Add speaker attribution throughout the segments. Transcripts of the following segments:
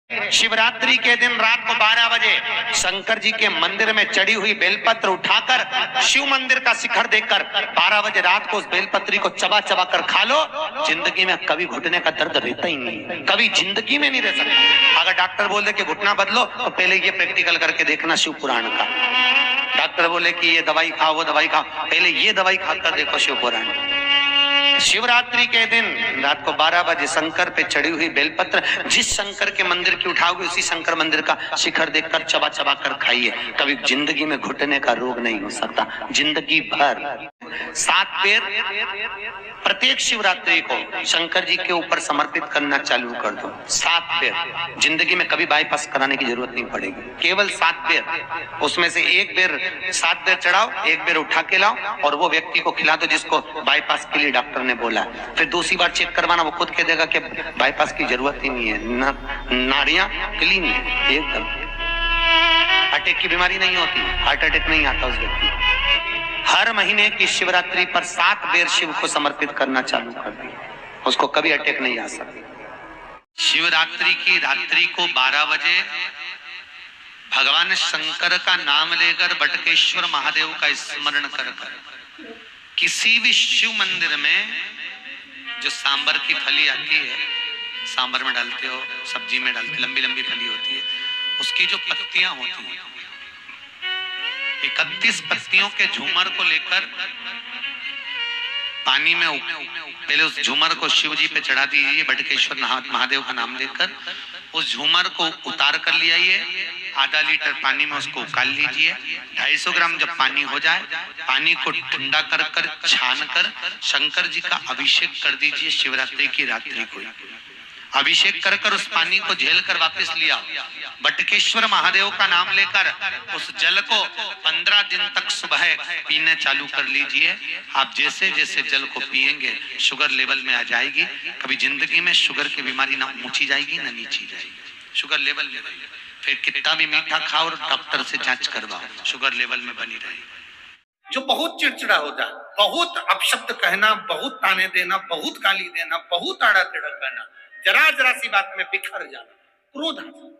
Speaker 1: शिवरात्रि के दिन रात को 12 बजे शंकर जी के मंदिर में चढ़ी हुई बेलपत्र उठाकर शिव मंदिर का शिखर देखकर 12 बजे रात को उस बेलपत्री को चबा चबा कर खा लो। जिंदगी में कभी घुटने का दर्द रहता ही नहीं, कभी जिंदगी में नहीं रह सकता। अगर डॉक्टर बोल दे कि घुटना बदलो तो पहले ये प्रैक्टिकल करके देखना शिव पुराण का। डॉक्टर बोले कि ये दवाई खाओ वो दवाई खाओ, पहले ये दवाई खाकर देखो शिव पुराण। शिवरात्रि के दिन रात को 12 बजे शंकर पे चढ़ी हुई बेलपत्र, जिस शंकर के मंदिर की उठाओगे उसी शंकर मंदिर का शिखर देखकर चबा चबा कर खाइए। कभी जिंदगी में घुटने का रोग नहीं हो सकता, जिंदगी भर। 7 बेर प्रत्येक शिवरात्रि को शंकर जी के ऊपर समर्पित करना चालू कर दो। 7 बेर, जिंदगी में कभी बाईपास कराने की जरूरत नहीं पड़ेगी, केवल 7 बेर। उसमें से एक बेर 7 बेर चढ़ाओ, एक बेर उठा के लाओ और वो व्यक्ति को खिला दो जिसको बाईपास के लिए डॉक्टर ने बोला। फिर दूसरी बार चेक करवाना, वो खुद कह देगा कि बाईपास की जरूरत ही नहीं है, नाड़ियां क्लीन है एकदम, अटैक की बीमारी नहीं होती, हार्ट अटैक नहीं आता उस व्यक्ति। हर महीने की शिवरात्रि पर 7 बेर शिव को समर्पित करना चालू कर दिया, उसको कभी अटैक नहीं आ सकता। शिवरात्रि की रात्रि को 12 बजे भगवान शंकर का नाम लेकर बटकेश्वर महादेव का स्मरण कर किसी भी शिव मंदिर में जो सांबर की फली आती है, सांबर में डालते हो, सब्जी में डालते, लंबी लंबी फली होती है, उसकी जो पत्तियां होती हैं 31 पत्तियों के झूमर को लेकर पानी में पहले उस झूमर को शिव जी पे चढ़ा दीजिए। बटकेश्वर महादेव का नाम लेकर उस झूमर को उतार कर ले आइए, आधा लीटर पानी में उसको उकाल लीजिए। 250 ग्राम जब पानी हो जाए, पानी को ठंडा कर कर छान कर शंकर जी का अभिषेक कर दीजिए। शिवरात्रि की रात्रि को अभिषेक कर कर उस पानी को झेल कर वापस लिया। बटकेश्वर महादेव का नाम लेकर उस जल को 15 दिन तक सुबह पीने चालू कर लीजिए। आप जैसे जैसे जल को पिएंगे शुगर लेवल में आ जाएगी। कभी जिंदगी में शुगर की बीमारी ना ऊंची जाएगी ना नीची जाएगी, शुगर लेवल में रहेगी। फिर कितना भी मीठा खाओ और डॉक्टर से जांच करवाओ, शुगर लेवल में बनी रहेगी।
Speaker 2: जो बहुत चिड़चिड़ा हो जाए, बहुत अपशब्द कहना, बहुत ताने देना, बहुत गाली देना, बहुत आड़ा टेढ़ा कहना, जरा जरा सी बात में बिखर जाना, क्रोध आ जाना।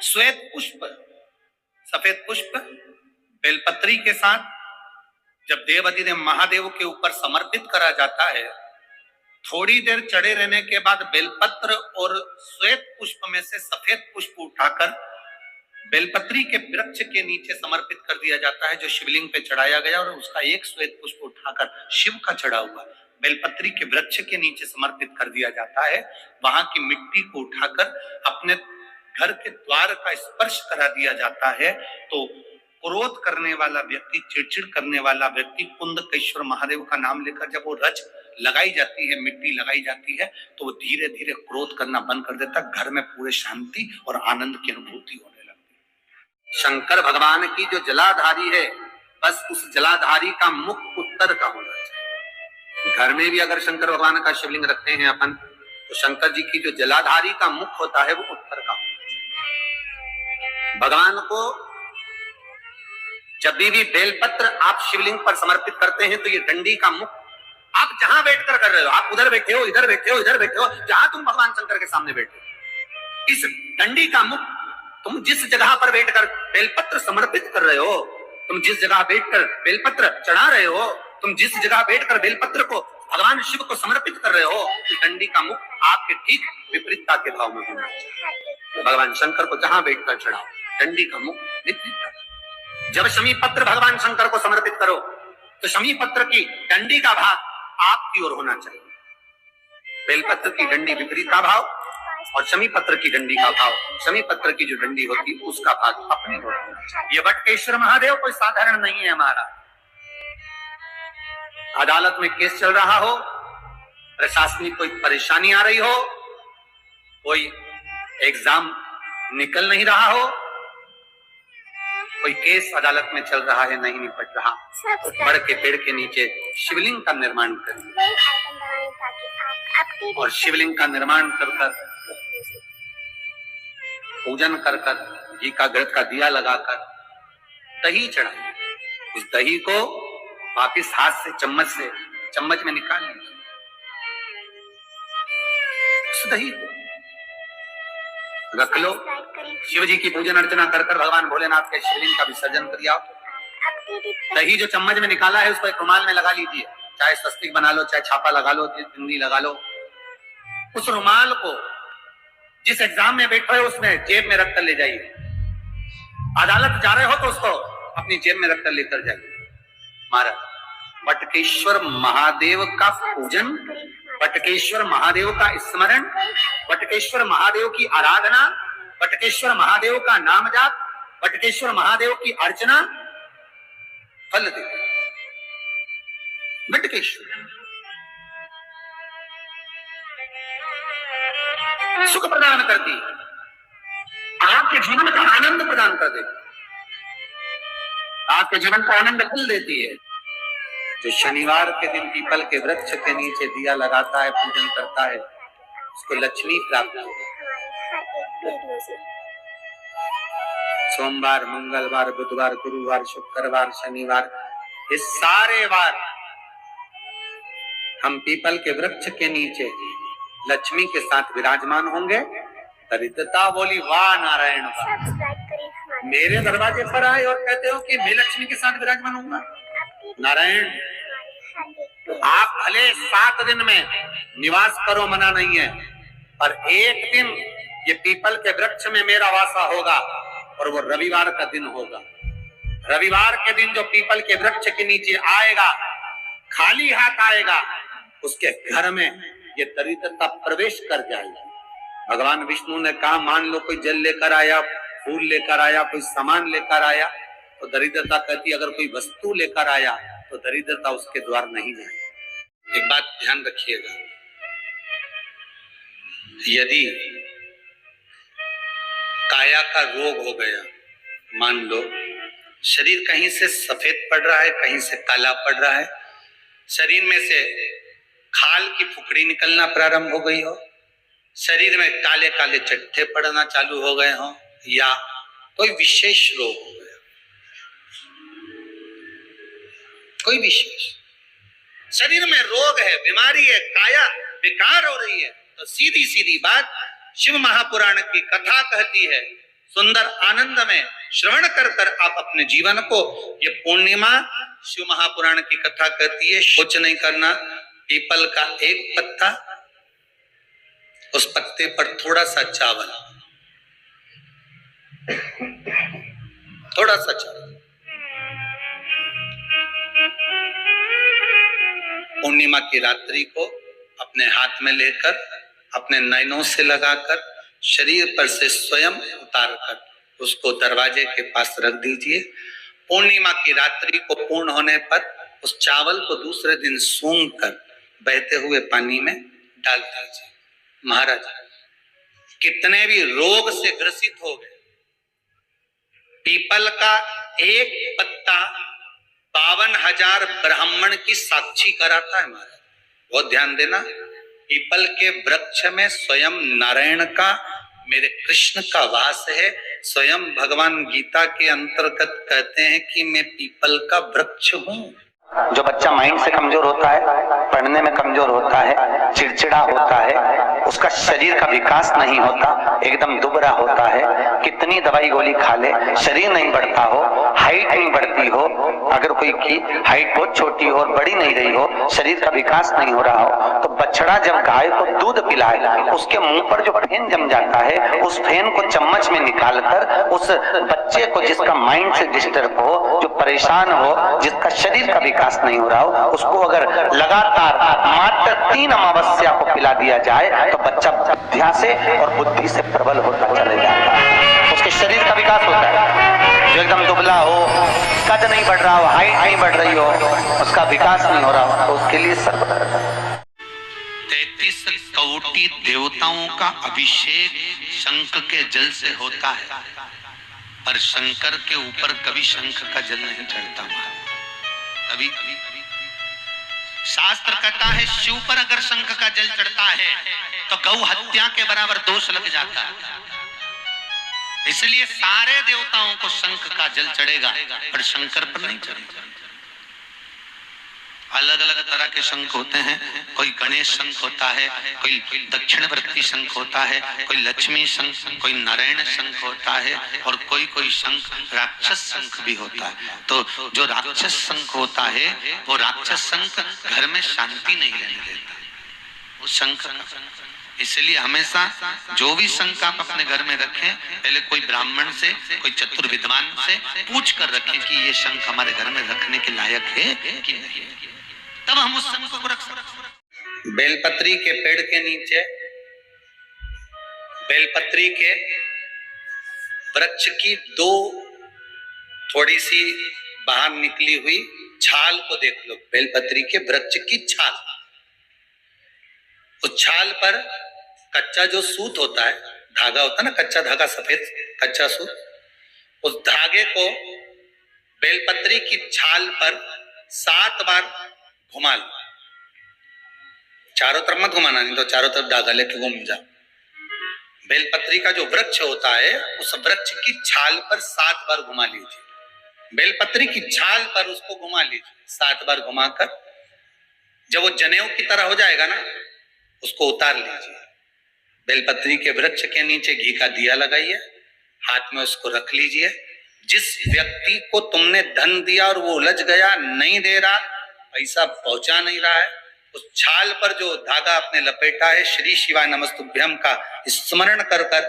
Speaker 2: श्वेत पुष्प, सफेद पुष्प बेलपत्री के साथ जब देवाधिदेव महादेव के ऊपर समर्पित करा जाता है, थोड़ी देर चढ़े रहने के बाद बेलपत्र और श्वेत पुष्प में से सफेद पुष्प उठाकर बेलपत्री के वृक्ष के नीचे समर्पित कर दिया जाता है जो शिवलिंग पे चढ़ाया गया, और उसका एक श्वेत पुष्प उठाकर शिव का चढ़ा हुआ बेलपत्री के वृक्ष के नीचे समर्पित कर दिया जाता है। वहां की मिट्टी को उठाकर अपने घर के द्वार का स्पर्श करा दिया जाता है। तो क्रोध करने वाला व्यक्ति, चिड़चिड़ करने वाला व्यक्ति कुंदकेश्वर महादेव का नाम लेकर जब वो रज लगाई जाती है, मिट्टी लगाई जाती है, तो वो धीरे धीरे क्रोध करना बंद कर देता। घर में पूरे शांति और आनंद की अनुभूति होने लगती है। शंकर भगवान की जो जलाधारी है, बस उस जलाधारी का मुख उत्तर का होना चाहिए। घर में भी अगर शंकर भगवान का शिवलिंग रखते हैं अपन, तो शंकर जी की जो जलाधारी का मुख होता है वो उत्तर का होना चाहिए। भगवान को जब भी बेलपत्र आप शिवलिंग पर समर्पित करते हैं तो ये डंडी का मुख आप जहां बैठकर कर रहे हो, आप उधर बैठे हो, इधर बैठे हो, इधर बैठे हो, जहां तुम भगवान शंकर के सामने बैठे हो, इस डंडी का मुख तुम जिस जगह पर बैठकर बेलपत्र समर्पित कर रहे हो, तुम जिस जगह बैठकर बेलपत्र चढ़ा रहे हो, तुम जिस जगह बैठकर बेलपत्र को भगवान शिव को समर्पित कर रहे हो, इस डंडी का मुख आपके ठीक विपरीतता के भाव में होना चाहिए। भगवान शंकर को जहां बैठकर चढ़ाओ, डंडी का मुख विपरीत। जब शमी पत्र भगवान शंकर को समर्पित करो तो शमी पत्र की डंडी का भाग आपकी ओर होना चाहिए, बेलपत्र की डंडी विपरीत का भाव, और शमी पत्र की डंडी का भाव, शमी पत्र की जो डंडी होती है उसका भाग अपनी ओर होना चाहिए। ये बटकेश्वर महादेव कोई साधारण नहीं है हमारा। अदालत में केस चल रहा हो, प्रशासनिक कोई परेशानी आ रही हो, कोई एग्जाम निकल नहीं रहा हो, कोई केस अदालत में चल रहा है, नहीं निपट रहा, तो बड़ के पेड़ के नीचे शिवलिंग का निर्माण करिए, और शिवलिंग का निर्माण कर कर पूजन कर घी का घृत का दिया लगाकर दही चढ़ाइए। उस दही को वापिस हाथ से चम्मच में निकाल लीजिए उस दही को, रख लो। शिव जी की पूजन अर्चना कर कर भगवान भोलेनाथ के शिवलिंग का विसर्जन कर दिया। दही जो चम्मच में निकाला है उसको एक रुमाल में लगा लीजिए, चाहे स्वस्तिक बना लो, चाहे छापा लगा लो, बिंदी लगा लो। उस रुमाल को जिस एग्जाम में बैठे हो उसमें जेब में रखकर ले जाइए। अदालत जा रहे हो तो उसको अपनी जेब में रखकर लेकर जाइए। महाराज वटकेश्वर महादेव का पूजन, वटकेश्वर महादेव का स्मरण, वटकेश्वर महादेव की आराधना, वटकेश्वर महादेव का नाम जाप, वटकेश्वर महादेव की अर्चना फल दे। वटकेश्वर सुख प्रदान करती है, आपके जीवन का आनंद प्रदान कर देती, आपके जीवन का आनंद फल देती है। जो शनिवार के दिन पीपल के वृक्ष के नीचे दिया लगाता है, पूजन करता है, उसको लक्ष्मी प्राप्त होगी। सोमवार, मंगलवार, बुधवार, गुरुवार, शुक्रवार, शनिवार, इस सारे वार हम पीपल के वृक्ष के नीचे लक्ष्मी के साथ विराजमान होंगे। दरिद्रता बोली वाह नारायण वाह। मेरे दरवाजे पर आए और कहते हो कि मैं लक्ष्मी के साथ विराजमान होऊंगा। नारायण आप भले 7 दिन में निवास करो, मना नहीं है, पर एक दिन ये पीपल के वृक्ष में मेरा वासा होगा और वो रविवार का दिन होगा। रविवार के दिन जो पीपल के वृक्ष के नीचे आएगा, खाली हाथ आएगा, उसके घर में ये दरिद्रता प्रवेश कर जाएगी। भगवान विष्णु ने कहा मान लो कोई जल लेकर आया, फूल लेकर आया, कोई सामान लेकर आया, तो दरिद्रता कहती अगर कोई वस्तु लेकर आया तो दरिद्रता उसके द्वार नहीं जाए। एक बात ध्यान रखिएगा, यदि काया का रोग हो गया, मान लो शरीर कहीं से सफेद पड़ रहा है, कहीं से काला पड़ रहा है, शरीर में से खाल की फुकड़ी निकलना प्रारंभ हो गई हो, शरीर में काले काले चट्टे पड़ना चालू हो गए हो, या कोई विशेष रोग हो गया, कोई विशेष शरीर में रोग है, बीमारी है, काया बेकार हो रही है, तो सीधी सीधी बात शिव महापुराण की कथा कहती है, सुंदर आनंद में श्रवण कर कर आप अपने जीवन को, ये पूर्णिमा शिव महापुराण की कथा कहती है, कुछ नहीं करना, पीपल का एक पत्ता, उस पत्ते पर थोड़ा सा चावल, थोड़ा सा चावल, पूर्णिमा की रात्रि को अपने हाथ में लेकर, अपने नयनों से लगाकर, शरीर पर से स्वयं उतार कर उसको दरवाजे के पास रख दीजिए। पूर्णिमा की रात्रि को पूर्ण होने पर उस चावल को दूसरे दिन सूंघ कर बहते हुए पानी में डाल दीजिए। महाराज कितने भी रोग से ग्रसित हो गए, पीपल का एक पत्ता 52,000 ब्राह्मण की साक्षी कराता है। महाराज बहुत ध्यान देना, पीपल के वृक्ष में स्वयं नारायण का, मेरे कृष्ण का वास है। स्वयं भगवान गीता के अंतर्गत कहते हैं कि मैं पीपल का वृक्ष हूं।
Speaker 3: जो बच्चा माइंड से कमजोर होता है, पढ़ने में कमजोर होता है, चिड़चिड़ा होता है, उसका शरीर का विकास नहीं होता, एकदम दुबरा होता है, कितनी दवाई गोली खा ले, शरीर नहीं बढ़ता हो, हाइट नहीं बढ़ती हो, अगर कोई की हाइट बहुत छोटी हो और बड़ी नहीं रही हो, शरीर का विकास नहीं हो रहा हो, तो बछड़ा जब गाय को दूध पिलाए, उसके मुंह पर जो फेन जम जाता है, उस फेन को चम्मच में निकालकर उस बच्चे को, जिसका माइंड से डिस्टर्ब हो, जो परेशान हो, जिसका शरीर का विकास नहीं हो रहा हो, उसको अगर लगातार मात्र 3 अमावस्या को पिला दिया जाए तो बच्चा बुद्धिया से और बुद्धि से प्रबल होता चले जाता है, उसके शरीर का विकास होता है। जो एकदम दुबला हो, कद नहीं बढ़ रहा हो, हाइट नहीं बढ़ रही हो, उसका विकास नहीं हो रहा हो, तो उसके लिए
Speaker 2: 33 कोटि देवताओं का अभिषेक शंख के जल से होता है, पर शंकर के ऊपर कभी शंख का जल नहीं चढ़ता। कभी शास्त्र कहता है शिव पर अगर शंख का जल चढ़ता है तो गौ हत्या के बराबर दोष लग जाता है, इसलिए सारे देवताओं को शंख का जल चढ़ेगा पर शंकर पर नहीं चढ़ेगा।
Speaker 1: अलग अलग तरह के शंख होते हैं। कोई गणेश शंख होता है, कोई दक्षिणवर्ती शंख होता है, कोई लक्ष्मी शंख, कोई नारायण शंख होता है, और कोई कोई शंख राक्षस शंख भी होता है। तो जो राक्षस शंख होता है वो राक्षस शंख घर में शांति नहीं रहने देता उस शंख का। इसलिए हमेशा जो भी शंख आप अपने घर में रखें, पहले कोई ब्राह्मण से, कोई चतुर विद्वान से पूछ कर रखें कि ये शंख हमारे घर में रखने के लायक है कि नहीं, तब हम उस शंख को रख सकते।
Speaker 2: बेलपत्री के पेड़ के नीचे बेलपत्री के वृक्ष की दो थोड़ी सी बाहर निकली हुई छाल को देख लो। बेलपत्री के वृक्ष की छाल, उस छाल पर कच्चा जो सूत होता है, धागा होता है ना, कच्चा धागा, सफेद कच्चा सूत, उस धागे को बेलपत्री की छाल पर 7 बार घुमा लो। चारों तरफ मत घुमाना, नहीं तो चारों तरफ धागा लेके घूम जा। बेलपत्री का जो वृक्ष होता है उस वृक्ष की छाल पर 7 बार घुमा लीजिए। बेलपत्री की छाल पर उसको घुमा लीजिए 7 बार घुमाकर, जब वो जनेऊ की तरह हो जाएगा ना, उसको उतार लीजिए। बेलपत्री के वृक्ष के नीचे घी का दिया लगाइए, हाथ में उसको रख लीजिए। जिस व्यक्ति को तुमने धन दिया और वो उलझ गया, नहीं दे रहा, पैसा पहुंचा नहीं रहा है, उस छाल पर जो धागा आपने लपेटा है, श्री शिवाय नमस्तुभ्यम का स्मरण कर कर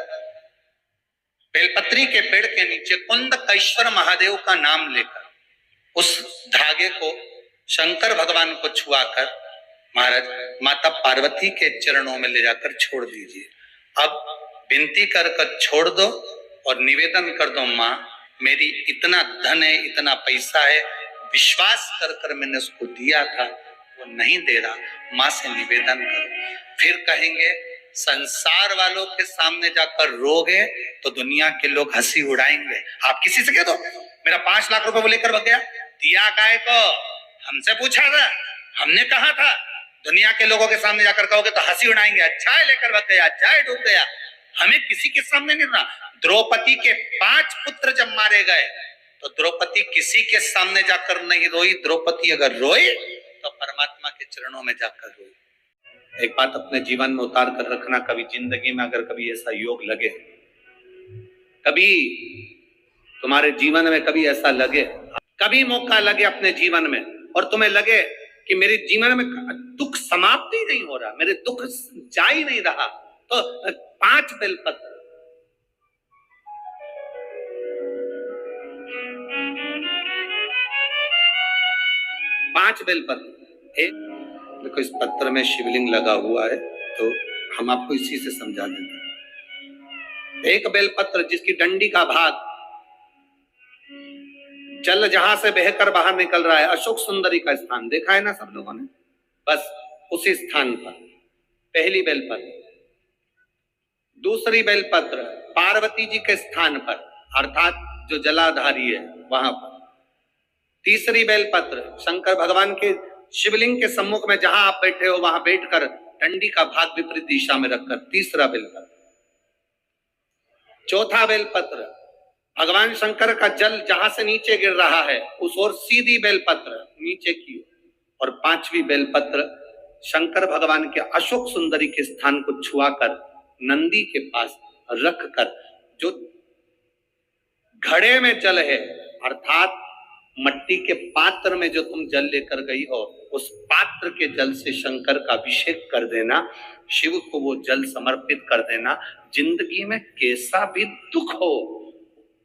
Speaker 2: बेलपत्री के पेड़ के नीचे कुंदकेश्वर महादेव का नाम लेकर उस धागे को शंकर भगवान को छुआकर महाराज माता पार्वती के चरणों में ले जाकर छोड़ दीजिए। अब विनती कर कर छोड़ दो और निवेदन कर दो, माँ मेरी इतना धन है, इतना पैसा है, विश्वास कर कर मैंने उसको दिया था, वो नहीं दे रहा, माँ से निवेदन करो। फिर कहेंगे संसार वालों के सामने जाकर रोगे तो दुनिया के लोग हंसी उड़ाएंगे। आप किसी से कह दो मेरा 5 लाख रुपए वो लेकर भाग गया, दिया काय को, हमसे पूछा था, हमने कहा था। दुनिया के लोगों के सामने जाकर कहोगे तो हंसी उड़ाएंगे, अच्छा है लेकर भाग गया, अच्छा है डूब गया। हमें किसी के सामने नहीं रोना। द्रौपदी के 5 पुत्र जब मारे गए तो द्रौपदी किसी के सामने जाकर नहीं रोई। द्रौपदी अगर रोई तो परमात्मा के चरणों में जाकर रोई। एक बात अपने जीवन में उतार कर रखना, कभी जिंदगी में अगर कभी ऐसा योग लगे, कभी तुम्हारे जीवन में कभी ऐसा लगे, कभी मौका लगे अपने जीवन में और तुम्हें लगे कि मेरे जीवन में दुख समाप्त ही नहीं हो रहा, मेरे दुख जा ही नहीं रहा, तो 5 बेलपत्र, एक देखो इस पत्र में शिवलिंग लगा हुआ है तो हम आपको इसी से समझा देते हैं। एक बेलपत्र जिसकी डंडी का भाग जल जहां से बहकर बाहर निकल रहा है, अशोक सुंदरी का स्थान देखा है ना सब लोगों ने, बस उसी स्थान पर पहली बेलपत्र। दूसरी बेलपत्र पार्वती जी के स्थान पर, अर्थात जो जलाधारी है वहां पर। तीसरी बेलपत्र शंकर भगवान के शिवलिंग के सम्मुख में जहां आप बैठे हो वहां बैठकर डंडी का भाग विपरीत दिशा में रखकर, तीसरा बेलपत्र। चौथा बेलपत्र भगवान शंकर का जल जहां से नीचे गिर रहा है उस ओर सीधी बेलपत्र नीचे की ओर। और 5वीं बेलपत्र शंकर भगवान के अशोक सुंदरी के स्थान को छुआकर नंदी के पास रखकर, जो घड़े में जल है अर्थात मट्टी के पात्र में जो तुम जल लेकर गई हो, उस पात्र के जल से शंकर का अभिषेक कर देना, शिव को वो जल समर्पित कर देना। जिंदगी में कैसा भी दुख हो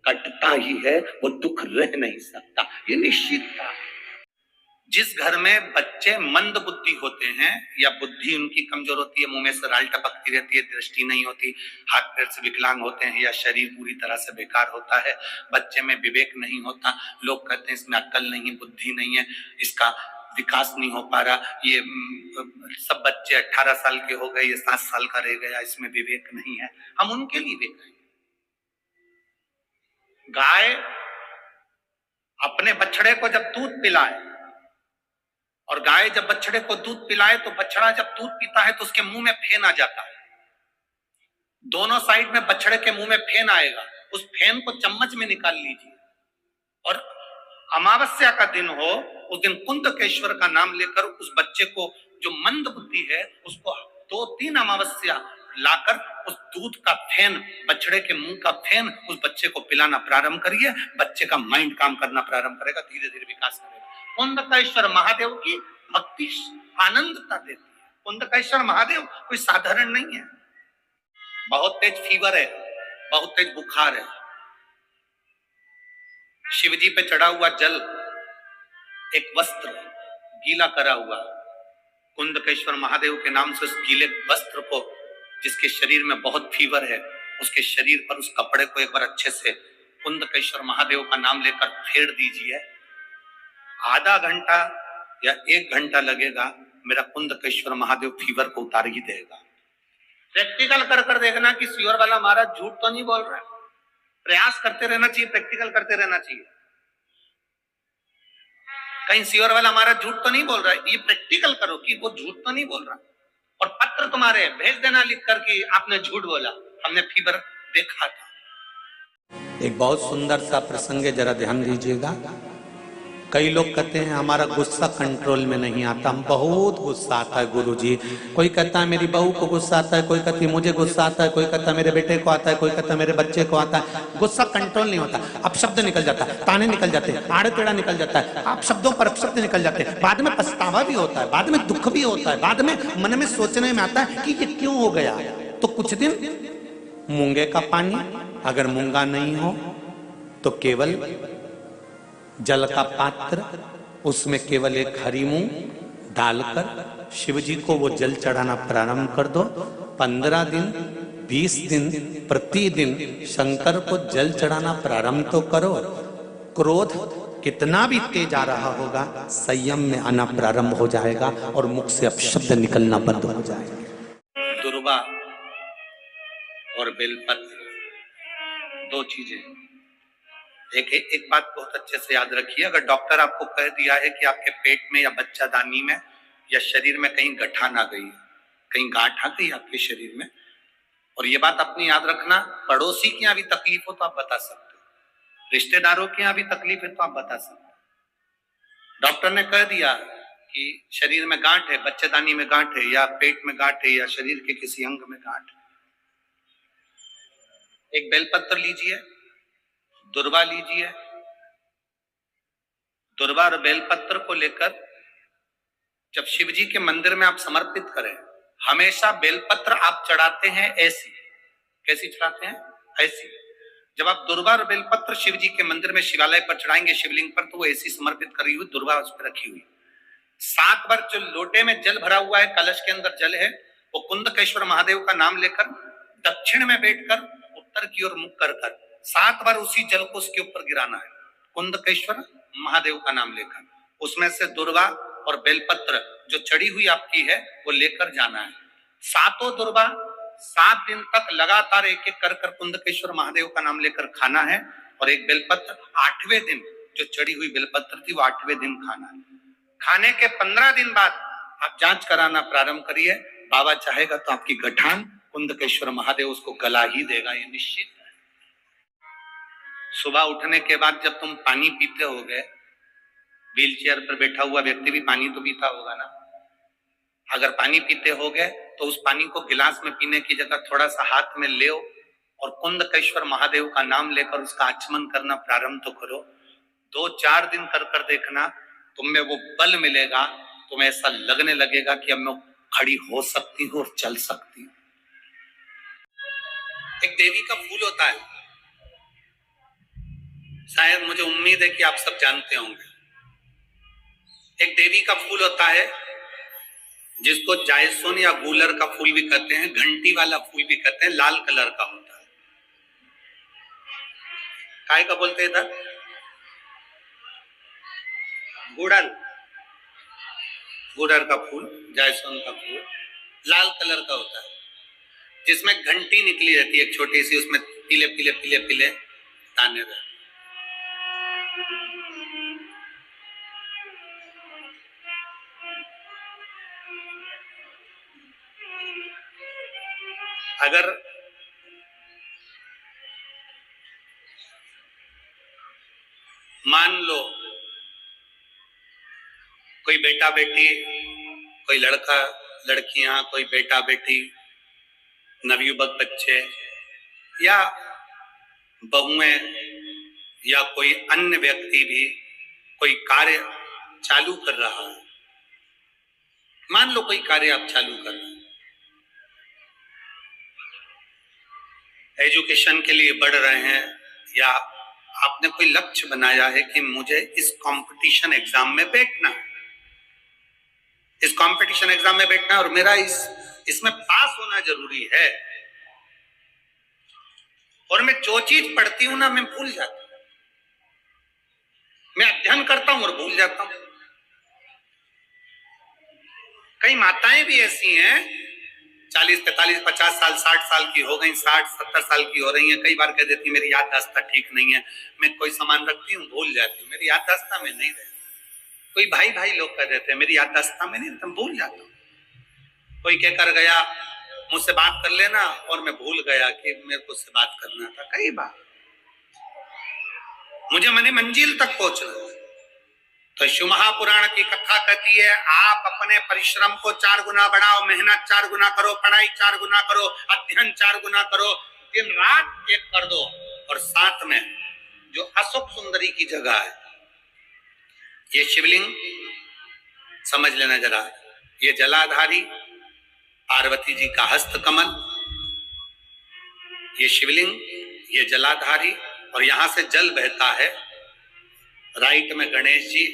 Speaker 2: कटता ही है, वो दुख रह नहीं सकता, ये निश्चित था। जिस घर में बच्चे मंद बुद्धि होते हैं या बुद्धि उनकी कमजोर होती है, मुंह में से राल टपकती रहती है, दृष्टि नहीं होती, हाथ पैर से विकलांग होते हैं या शरीर पूरी तरह से बेकार होता है, बच्चे में विवेक नहीं होता, लोग कहते हैं इसमें अक्ल नहीं, बुद्धि नहीं है, इसका विकास नहीं हो पा रहा, ये सब बच्चे 18 साल के हो गए, ये 7 साल का रह गया, इसमें विवेक नहीं है, हम उनके लिए भी कहें। गाय अपने बछड़े को जब दूध पिलाए और गाय जब बछड़े को दूध पिलाए तो बछड़ा जब दूध पीता है तो उसके मुंह में फेन आ जाता है, दोनों साइड में बछड़े के मुंह में फेन आएगा, उस फेन को चम्मच में निकाल लीजिए और अमावस्या का दिन हो, उस दिन कुंदकेश्वर का नाम लेकर उस बच्चे को, जो मंद बुद्धि है, उसको 2-3 अमावस्या लाकर उस दूध का फेन, बछड़े के मुंह का फेन उस बच्चे को पिलाना प्रारंभ करिए। बच्चे का माइंड काम करना प्रारंभ करेगा, धीरे धीरे विकास करेगा। कुंदकेश्वर महादेव की भक्ति आनंदता देती है। कुंदकेश्वर महादेव कोई साधारण नहीं है। बहुत तेज फीवर है, बहुत तेज बुखार है, शिव जी पे चढ़ा हुआ जल, एक वस्त्र गीला करा हुआ, कुंदकेश्वर महादेव के नाम से उस गीले वस्त्र को, जिसके शरीर में बहुत फीवर है, उसके शरीर पर उस कपड़े को एक बार अच्छे से कुंदकेश्वर महादेव का नाम लेकर फेर दीजिए। आधा घंटा या 1 घंटा लगेगा, मेरा कुंदकेश्वर महादेव फीवर को उतार ही देगा। प्रैक्टिकल कर कर देखना कि सीवर वाला महाराज झूठ तो नहीं बोल रहा है। प्रयास करते रहना चाहिए, प्रैक्टिकल करते रहना चाहिए। कहीं सीवर वाला महाराज झूठ तो नहीं बोल रहा है, ये प्रैक्टिकल करो कि वो झूठ तो नहीं बोल रहा। और पत्र तुम्हारे भेज देना लिख कर कि आपने झूठ बोला, हमने फीवर देखा था।
Speaker 4: एक बहुत सुंदर सा प्रसंग है, जरा ध्यान दीजिएगा। कई लोग कहते हैं हमारा गुस्सा कंट्रोल में नहीं आता, हम बहुत गुस्सा आता है गुरुजी। कोई कहता है मेरी बहू को गुस्सा आता है, कोई कहती है मुझे गुस्सा आता है, कोई कहता है मेरे बेटे को आता है, कोई कहता है मेरे बच्चे को आता है। गुस्सा कंट्रोल नहीं होता, अब शब्द निकल जाता है, ताने निकल जाते हैं, आड़े टेढ़ा निकल जाता है, आप शब्दों पर अपशब्द निकल जाते हैं। बाद में पछतावा भी होता है, बाद में दुख भी होता है, बाद में मन में सोचने में आता है कि ये क्यों हो गया। तो कुछ दिन मूंगे का पानी, अगर मूंगा नहीं हो तो केवल जल का पात्र, उसमें केवल एक हरी मूंग डालकर शिव जी को वो जल चढ़ाना प्रारंभ कर दो। 15 दिन 20 दिन प्रतिदिन शंकर को जल चढ़ाना प्रारंभ तो करो। क्रोध कितना भी तेज आ रहा होगा, संयम में आना प्रारंभ हो जाएगा और मुख से अपशब्द निकलना बंद हो जाएगा।
Speaker 2: दुर्वा और बेलपत्र, 2 चीजें। एक बात बहुत अच्छे से याद रखिए, अगर डॉक्टर आपको कह दिया है कि आपके पेट में या बच्चादानी में या शरीर में कहीं गठान आ गई, कहीं गांठ आ गई आपके शरीर में, और ये बात अपनी याद रखना, पड़ोसी की यहाँ भी तकलीफ हो तो आप बता सकते हो, रिश्तेदारों की यहाँ भी तकलीफ है तो आप बता सकते हो। डॉक्टर ने कह दिया कि शरीर में गांठ है, बच्चेदानी में गांठ है, या पेट में गांठ है, या शरीर के किसी अंग में गांठ है, एक बेलपत्र लीजिए, दुर्वा लीजिए। दुर्वा और बेलपत्र को लेकर जब शिव जी के मंदिर में आप समर्पित करें, हमेशा बेलपत्र आप चढ़ाते हैं ऐसी, कैसी चढ़ाते हैं? ऐसी। जब आप दुर्वा और बेलपत्र शिव जी के मंदिर में शिवालय पर चढ़ाएंगे, शिवलिंग पर, तो वो ऐसी समर्पित करी हुई दुर्वा उस पर रखी हुई। 7 बार जो लोटे में जल भरा हुआ है, कलश के अंदर जल है, वो कुंदकेश्वर महादेव का नाम लेकर दक्षिण में बैठकर उत्तर की ओर मुख कर 7 बार उसी जल को उसके ऊपर गिराना है, कुंदकेश्वर महादेव का नाम लेकर। उसमें से दुर्वा और बेलपत्र जो चढ़ी हुई आपकी है वो लेकर जाना है। 7 दुर्वा 7 दिन तक लगातार एक एक कर कुंदकेश्वर महादेव का नाम लेकर खाना है, और एक बेलपत्र 8वें दिन जो चढ़ी हुई बेलपत्र थी वो 8वें दिन खाना है। खाने के 15 दिन बाद आप जांच कराना प्रारंभ करिए। बाबा चाहेगा तो आपकी गठान कुंदकेश्वर महादेव उसको गला ही देगा, ये निश्चित है। सुबह उठने के बाद जब तुम पानी पीते होगे, व्हील चेयर पर बैठा हुआ व्यक्ति भी पानी तो पीता होगा ना, अगर पानी पीते होगे तो उस पानी को गिलास में पीने की जगह थोड़ा सा हाथ में ले और कुंदकेश्वर महादेव का नाम लेकर उसका आचमन करना प्रारंभ तो करो। 2-4 दिन कर देखना, तुम्हें वो बल मिलेगा, तुम्हें ऐसा लगने लगेगा कि अब मैं खड़ी हो सकती हूँ और चल सकती हूँ। एक देवी का फूल होता है, शायद मुझे उम्मीद है कि आप सब जानते होंगे। एक देवी का फूल होता है जिसको जायसोन या गूलर का फूल भी कहते हैं, घंटी वाला फूल भी कहते हैं, लाल कलर का होता है। काय का बोलते हैं इधर? गुड़ल, गुड़ल का फूल, जायसोन का फूल लाल कलर का होता है, जिसमें घंटी निकली रहती है एक छोटी सी, उसमें पीले पीले पीले पीले दाने रहते। अगर मान लो कोई बेटा बेटी, कोई लड़का लड़कियां, कोई बेटा बेटी, नवयुवक बच्चे या बहुएं या कोई अन्य व्यक्ति भी कोई कार्य चालू कर रहा है। मान लो कोई कार्य आप चालू कर रहे हैं, एजुकेशन के लिए बढ़ रहे हैं, या आपने कोई लक्ष्य बनाया है कि मुझे इस कंपटीशन एग्जाम में बैठना है, इस कंपटीशन एग्जाम में बैठना है और मेरा इसमें पास होना जरूरी है, और मैं जो चीज पढ़ती हूं ना मैं भूल जाता हूं, मैं अध्ययन करता हूं और भूल जाता हूं। कई माताएं भी ऐसी हैं 40, 45, 50 साल, 60 साल की हो गई, 60, 70 साल की हो रही हैं, कई बार कह देती मेरी याददाश्त ठीक नहीं है, मैं कोई सामान रखती हूँ भूल जाती हूँ, मेरी याददाश्त में नहीं रहती। कोई भाई भाई लोग कह देते हैं मेरी याददाश्त में नहीं, तुम भूल जाता हूँ। कोई कहकर गया मुझसे बात कर लेना और मैं भूल गया कि मेरे को उससे बात करना था। कई बार मुझे मनी मंजिल तक पहुंचना है। तो शिव महापुराण की कथा कहती है आप अपने परिश्रम को 4 गुना बढ़ाओ, मेहनत 4 गुना करो, पढ़ाई 4 गुना करो, अध्ययन 4 गुना करो, दिन रात एक कर दो। और साथ में जो अशोक सुंदरी की जगह है, ये शिवलिंग समझ लेना जरा, ये जलाधारी पार्वती जी का हस्त कमल, ये शिवलिंग, ये जलाधारी, और यहां से जल बहता है। राइट में गणेश जी,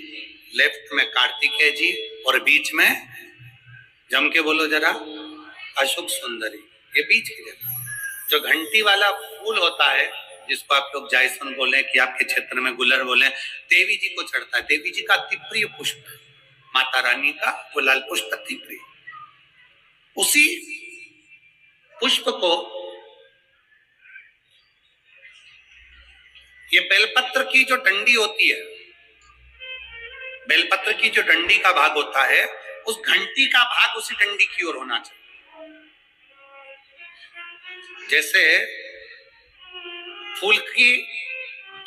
Speaker 2: लेफ्ट में कार्तिकेय जी, और बीच में जम के बोलो जरा अशोक सुंदरी। ये बीच की जगह जो घंटी वाला फूल होता है, जिसको आप लोग जायसन बोले कि आपके क्षेत्र में गुलर बोले, देवी जी को चढ़ता है। देवी जी का अति प्रिय पुष्प है, माता रानी का गुलाल पुष्प अति प्रिय। उसी पुष्प को ये बेलपत्र की जो डंडी होती है, बेलपत्र की जो डंडी का भाग होता है, उस घंटी का भाग उसी डंडी की ओर होना चाहिए। जैसे फूल की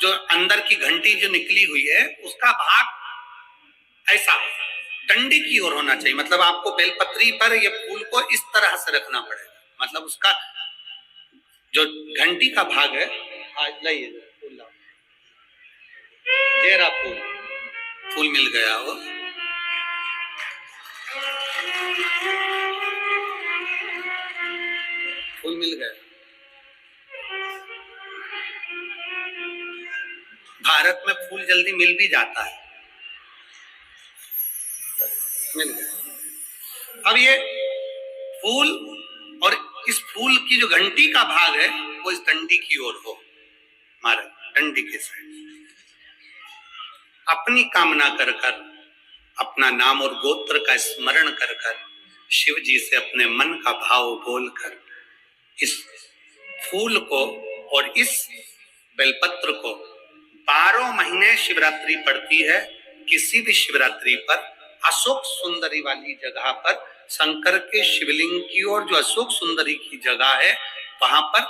Speaker 2: जो अंदर की घंटी जो निकली हुई है, उसका भाग ऐसा डंडी की ओर होना चाहिए। मतलब आपको बेलपत्री पर ये फूल को इस तरह से रखना पड़ेगा। मतलब उसका जो घंटी का भाग है, लाइए फूल लाओ, तेरा फूल मिल गया हो। फूल मिल गया। भारत में फूल जल्दी मिल भी जाता है, मिल गया। अब ये फूल और इस फूल की जो घंटी का भाग है वो इस डंडी की ओर हो, हमारे डंडी के साइड। अपनी कामना कर कर, अपना नाम और गोत्र का स्मरण कर कर, शिव जी से अपने मन का भाव बोलकर इस फूल को और इस बेलपत्र को 12 महीने शिवरात्रि पड़ती है। किसी भी शिवरात्रि पर अशोक सुंदरी वाली जगह पर, शंकर के शिवलिंग की ओर जो अशोक सुंदरी की जगह है, वहां पर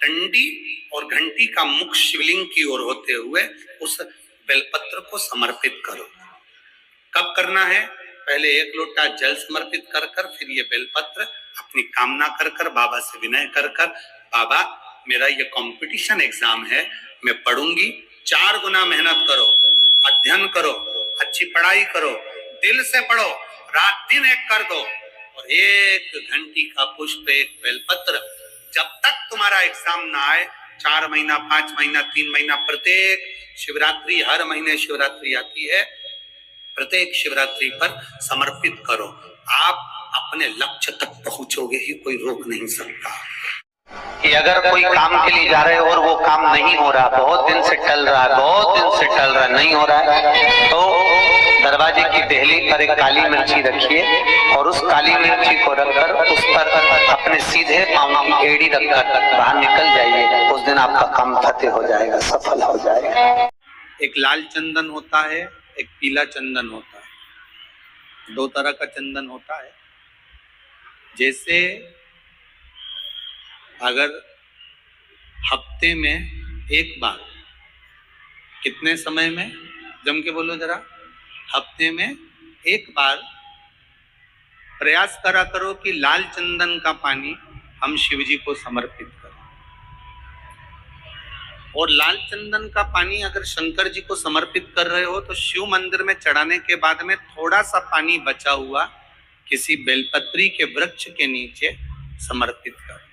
Speaker 2: डंडी और घंटी का मुख शिवलिंग की ओर होते हुए उस बेलपत्र को समर्पित करो। कब करना है? पहले 1 लोटा जल समर्पित कर कर, फिर ये बेलपत्र अपनी कामना कर कर, बाबा से विनय कर कर, बाबा मेरा ये कंपटीशन एग्जाम है, मैं पढ़ूंगी, 4 गुना मेहनत करो, अध्ययन करो, अच्छी पढ़ाई करो, दिल से पढ़ो, रात दिन एक कर दो, और 1 घंटी का पुष्प, 1 बेलपत्र, जब तक तुम्हारा एग्जाम ना आए, 4 महीना, 5 महीना, 3 महीना, प्रत्येक शिवरात्रि, हर महीने शिवरात्रि आती है, प्रत्येक शिवरात्रि पर समर्पित करो। आप अपने लक्ष्य तक पहुंचोगे ही, कोई रोक नहीं सकता।
Speaker 3: कि अगर कोई काम के लिए जा रहे हो और वो काम नहीं हो रहा, बहुत दिन से टल रहा है, बहुत दिन से टल रहा, नहीं हो रहा है, तो दरवाजे की देहली पर एक काली मिर्ची रखिए और उस काली मिर्ची को रखकर उस पर अपने सीधे पांव की एड़ी रखकर बाहर निकल जाइए। उस दिन आपका काम फतेह हो जाएगा, सफल हो जाएगा।
Speaker 2: एक लाल चंदन होता है, एक पीला चंदन होता है, 2 तरह का चंदन होता है। जैसे अगर हफ्ते में एक बार, कितने समय में, जम के बोलो जरा, हफ्ते में एक बार प्रयास करा करो कि लाल चंदन का पानी हम शिव जी को समर्पित करें। और लाल चंदन का पानी अगर शंकर जी को समर्पित कर रहे हो तो शिव मंदिर में चढ़ाने के बाद में थोड़ा सा पानी बचा हुआ किसी बेलपत्री के वृक्ष के नीचे समर्पित करें।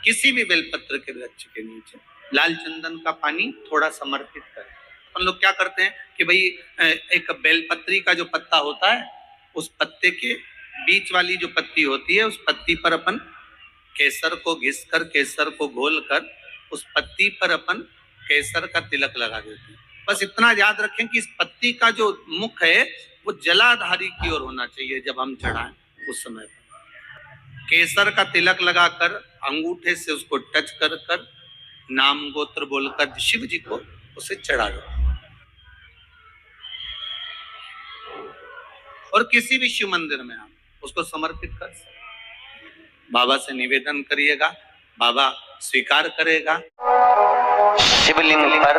Speaker 2: किसी भी बेलपत्र के वृक्ष के नीचे लाल चंदन का पानी थोड़ा समर्पित करें। हम लोग क्या करते हैं कि भाई एक बेलपत्री का जो पत्ता होता है, उस पत्ते के बीच वाली जो पत्ती होती है, उस पत्ती पर अपन केसर को घिस कर, केसर को घोल कर उस पत्ती पर अपन केसर का तिलक लगा देते हैं। बस इतना याद रखें कि इस पत्ती का जो मुख है वो जलाधारी की ओर होना चाहिए। जब हम चढ़ाएं उस समय पर केसर का तिलक लगाकर अंगूठे से उसको टच कर कर नाम गोत्र बोलकर शिव जी को उसे चढ़ा दो। और किसी भी शिव मंदिर में आप उसको समर्पित कर सकते। बाबा से निवेदन करिएगा, बाबा स्वीकार करेगा।
Speaker 3: शिवलिंग पर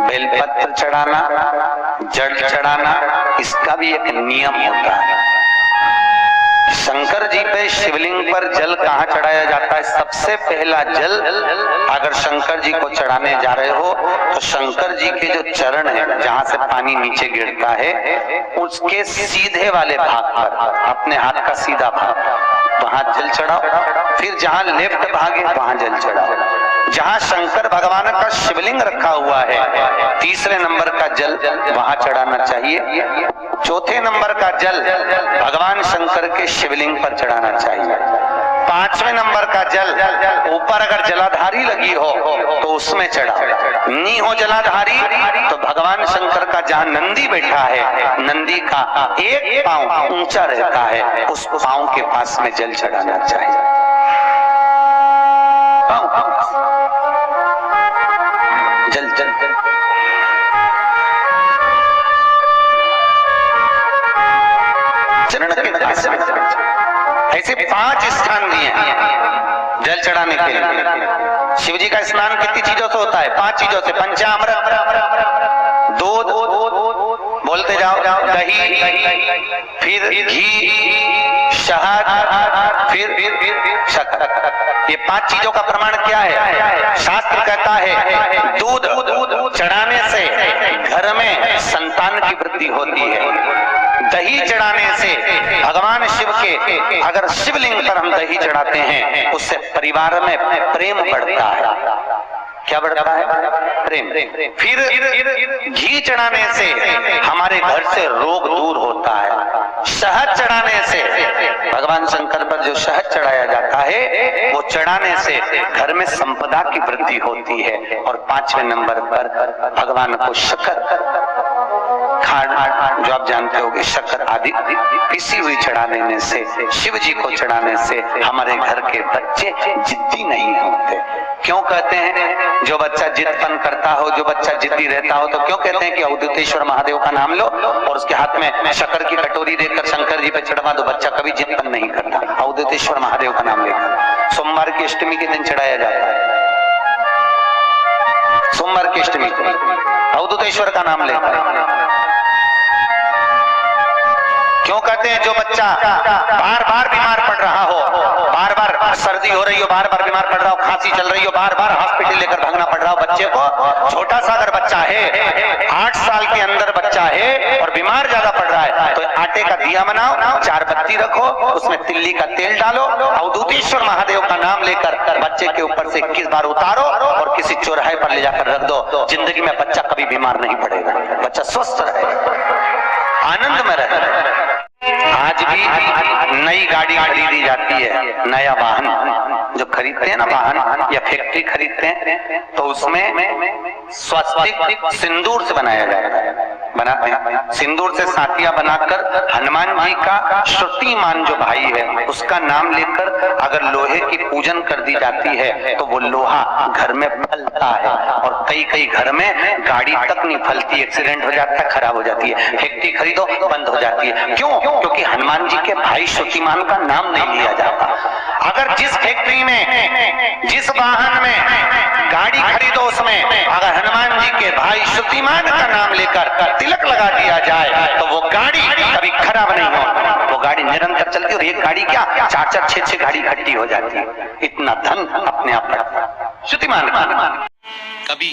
Speaker 3: बेलपत्र चढ़ाना, जल चढ़ाना, इसका भी एक नियम होता है। शंकर जी पे शिवलिंग पर जल कहाँ चढ़ाया जाता है? सबसे पहला जल अगर शंकर जी को चढ़ाने जा रहे हो तो शंकर जी के जो चरण है, जहाँ से पानी नीचे गिरता है, उसके सीधे वाले भाग पर, अपने हाथ का सीधा भाग, वहां जल चढ़ाओ। फिर जहां लेफ्ट भाग है वहां जल चढ़ाओ। जहां शंकर भगवान का शिवलिंग रखा हुआ है, तीसरे नंबर का जल वहां चढ़ाना चाहिए। चौथे नंबर का जल भगवान शंकर के शिवलिंग पर चढ़ाना चाहिए। पांचवें नंबर का जल ऊपर अगर जलाधारी लगी हो तो उसमें चढ़ाओ। नी हो जलाधारी तो भगवान शंकर का जहां नंदी बैठा है, नंदी का एक पांव ऊंचा रहता है, उस पांव के पास में जल चढ़ाना चाहिए। जल जल जल चरण के पास में ऐसे 5 स्थान दिए हैं जल चढ़ाने के लिए। शिव जी का स्नान कितनी चीजों से होता है? 5 चीजों से। पंचामृत, दूध, बोलते जाओ, दही, फिर घी, शहद, फिर शक्कर। ये 5 चीजों का प्रमाण क्या है? शास्त्र कहता है दूध चढ़ाने से घर में संतान की वृद्धि होती है। दही चढ़ाने से भगवान शिव के, अगर शिवलिंग पर हम दही चढ़ाते हैं, उससे परिवार में प्रेम बढ़ता है। क्या बढ़ता है? प्रेम। फिर घी चढ़ाने से हमारे घर से रोग दूर होता है। शहद चढ़ाने से, भगवान शंकर पर जो शहद चढ़ाया जाता है, वो चढ़ाने से घर में संपदा की वृद्धि होती है। और 5वें नंबर पर भगवान को शक्कर, खांड जो आप जानते होंगे, शक्कर आदि पिसी हुई चढ़ा देने से, शिव जी को चढ़ाने से हमारे घर के बच्चे जिद्दी नहीं होते। क्यों कहते हैं? जो बच्चा जिद्दपन करता हो, जो बच्चा जिद्दी रहता हो, तो क्यों कहते हैं कि अवधूतेश्वर महादेव का नाम लो और उसके हाथ में शक्कर की कटोरी देकर शंकर जी पे चढ़वा दो, बच्चा कभी जिद्दपन नहीं करता। अवधूतेश्वर महादेव का नाम लेकर सोमवार की अष्टमी के दिन चढ़ाया जाता है। सोमवार की अष्टमी को अवधूतेश्वर का नाम लेकर। क्यों कहते हैं? जो बच्चा बार बार बीमार पड़ रहा हो, बार बार सर्दी हो रही हो, बार बार बीमार पड़ रहा हो, खांसी चल रही हो, बार बार हॉस्पिटल लेकर भागना पड़ रहा हो बच्चे को, छोटा सा अगर बच्चा है, 8 साल के अंदर बच्चा है और बीमार ज्यादा पड़ रहा है, तो आटे का दिया बनाओ, 4 बत्ती रखो, उसमें तिल्ली का तेल डालो, अवधूतेश्वर महादेव का नाम लेकर बच्चे के ऊपर से 21 बार उतारो और किसी चौराहे पर ले जाकर रख दो। जिंदगी में बच्चा कभी बीमार नहीं पड़ेगा, बच्चा स्वस्थ रहे, आनंद में रहे। आज भी नई गाड़ी खरीदी जाती है, नया वाहन जो खरीदते हैं ना, वाहन या फैक्ट्री खरीदते हैं, तो उसमें स्वस्तिक सिंदूर से बनाया जाता है, बनाते हैं। सिंदूर से साथिया बनाकर हनुमान जी का श्रुतिमान जो भाई है, उसका नाम लेकर अगर लोहे की पूजन कर दी जाती है तो वो लोहा घर में फलता है। और कई घर में गाड़ी तक नहीं फलती, एक्सीडेंट हो जाता है, खराब हो जाती है। फैक्ट्री खरीदो बंद हो जाती है। क्यों? क्योंकि हनुमान जी के भाई श्रुतिमान का नाम नहीं लिया जाता। अगर जिस फैक्ट्री में, जिस वाहन में गाड़ी खरीदो, उसमें अगर हनुमान जी के भाई श्रुतिमान का नाम लेकर तिलक लगा दिया जाए तो वो गाड़ी कभी खराब नहीं हो, वो गाड़ी निरंतर चलती है। और एक गाड़ी क्या 4-4, 6-6 गाड़ी इकट्ठी हो जाती है, इतना धन अपने आप में श्रुतिमान का।
Speaker 4: कभी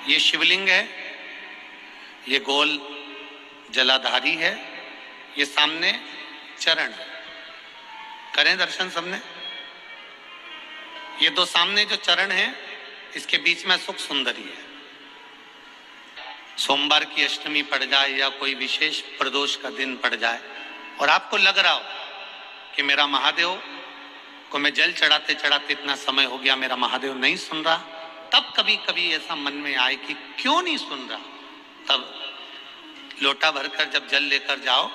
Speaker 4: ये शिवलिंग है, ये गोल जलाधारी है, ये सामने चरण, करें दर्शन सबने। ये दो सामने जो चरण है, इसके बीच में सुख सुंदरी है। सोमवार की अष्टमी पड़ जाए या कोई विशेष प्रदोष का दिन पड़ जाए और आपको लग रहा हो कि मेरा महादेव को मैं जल चढ़ाते चढ़ाते इतना समय हो गया, मेरा महादेव नहीं सुन रहा, तब कभी कभी ऐसा मन में आए कि क्यों नहीं सुन रहा, तब लोटा भरकर जब जल लेकर जाओ,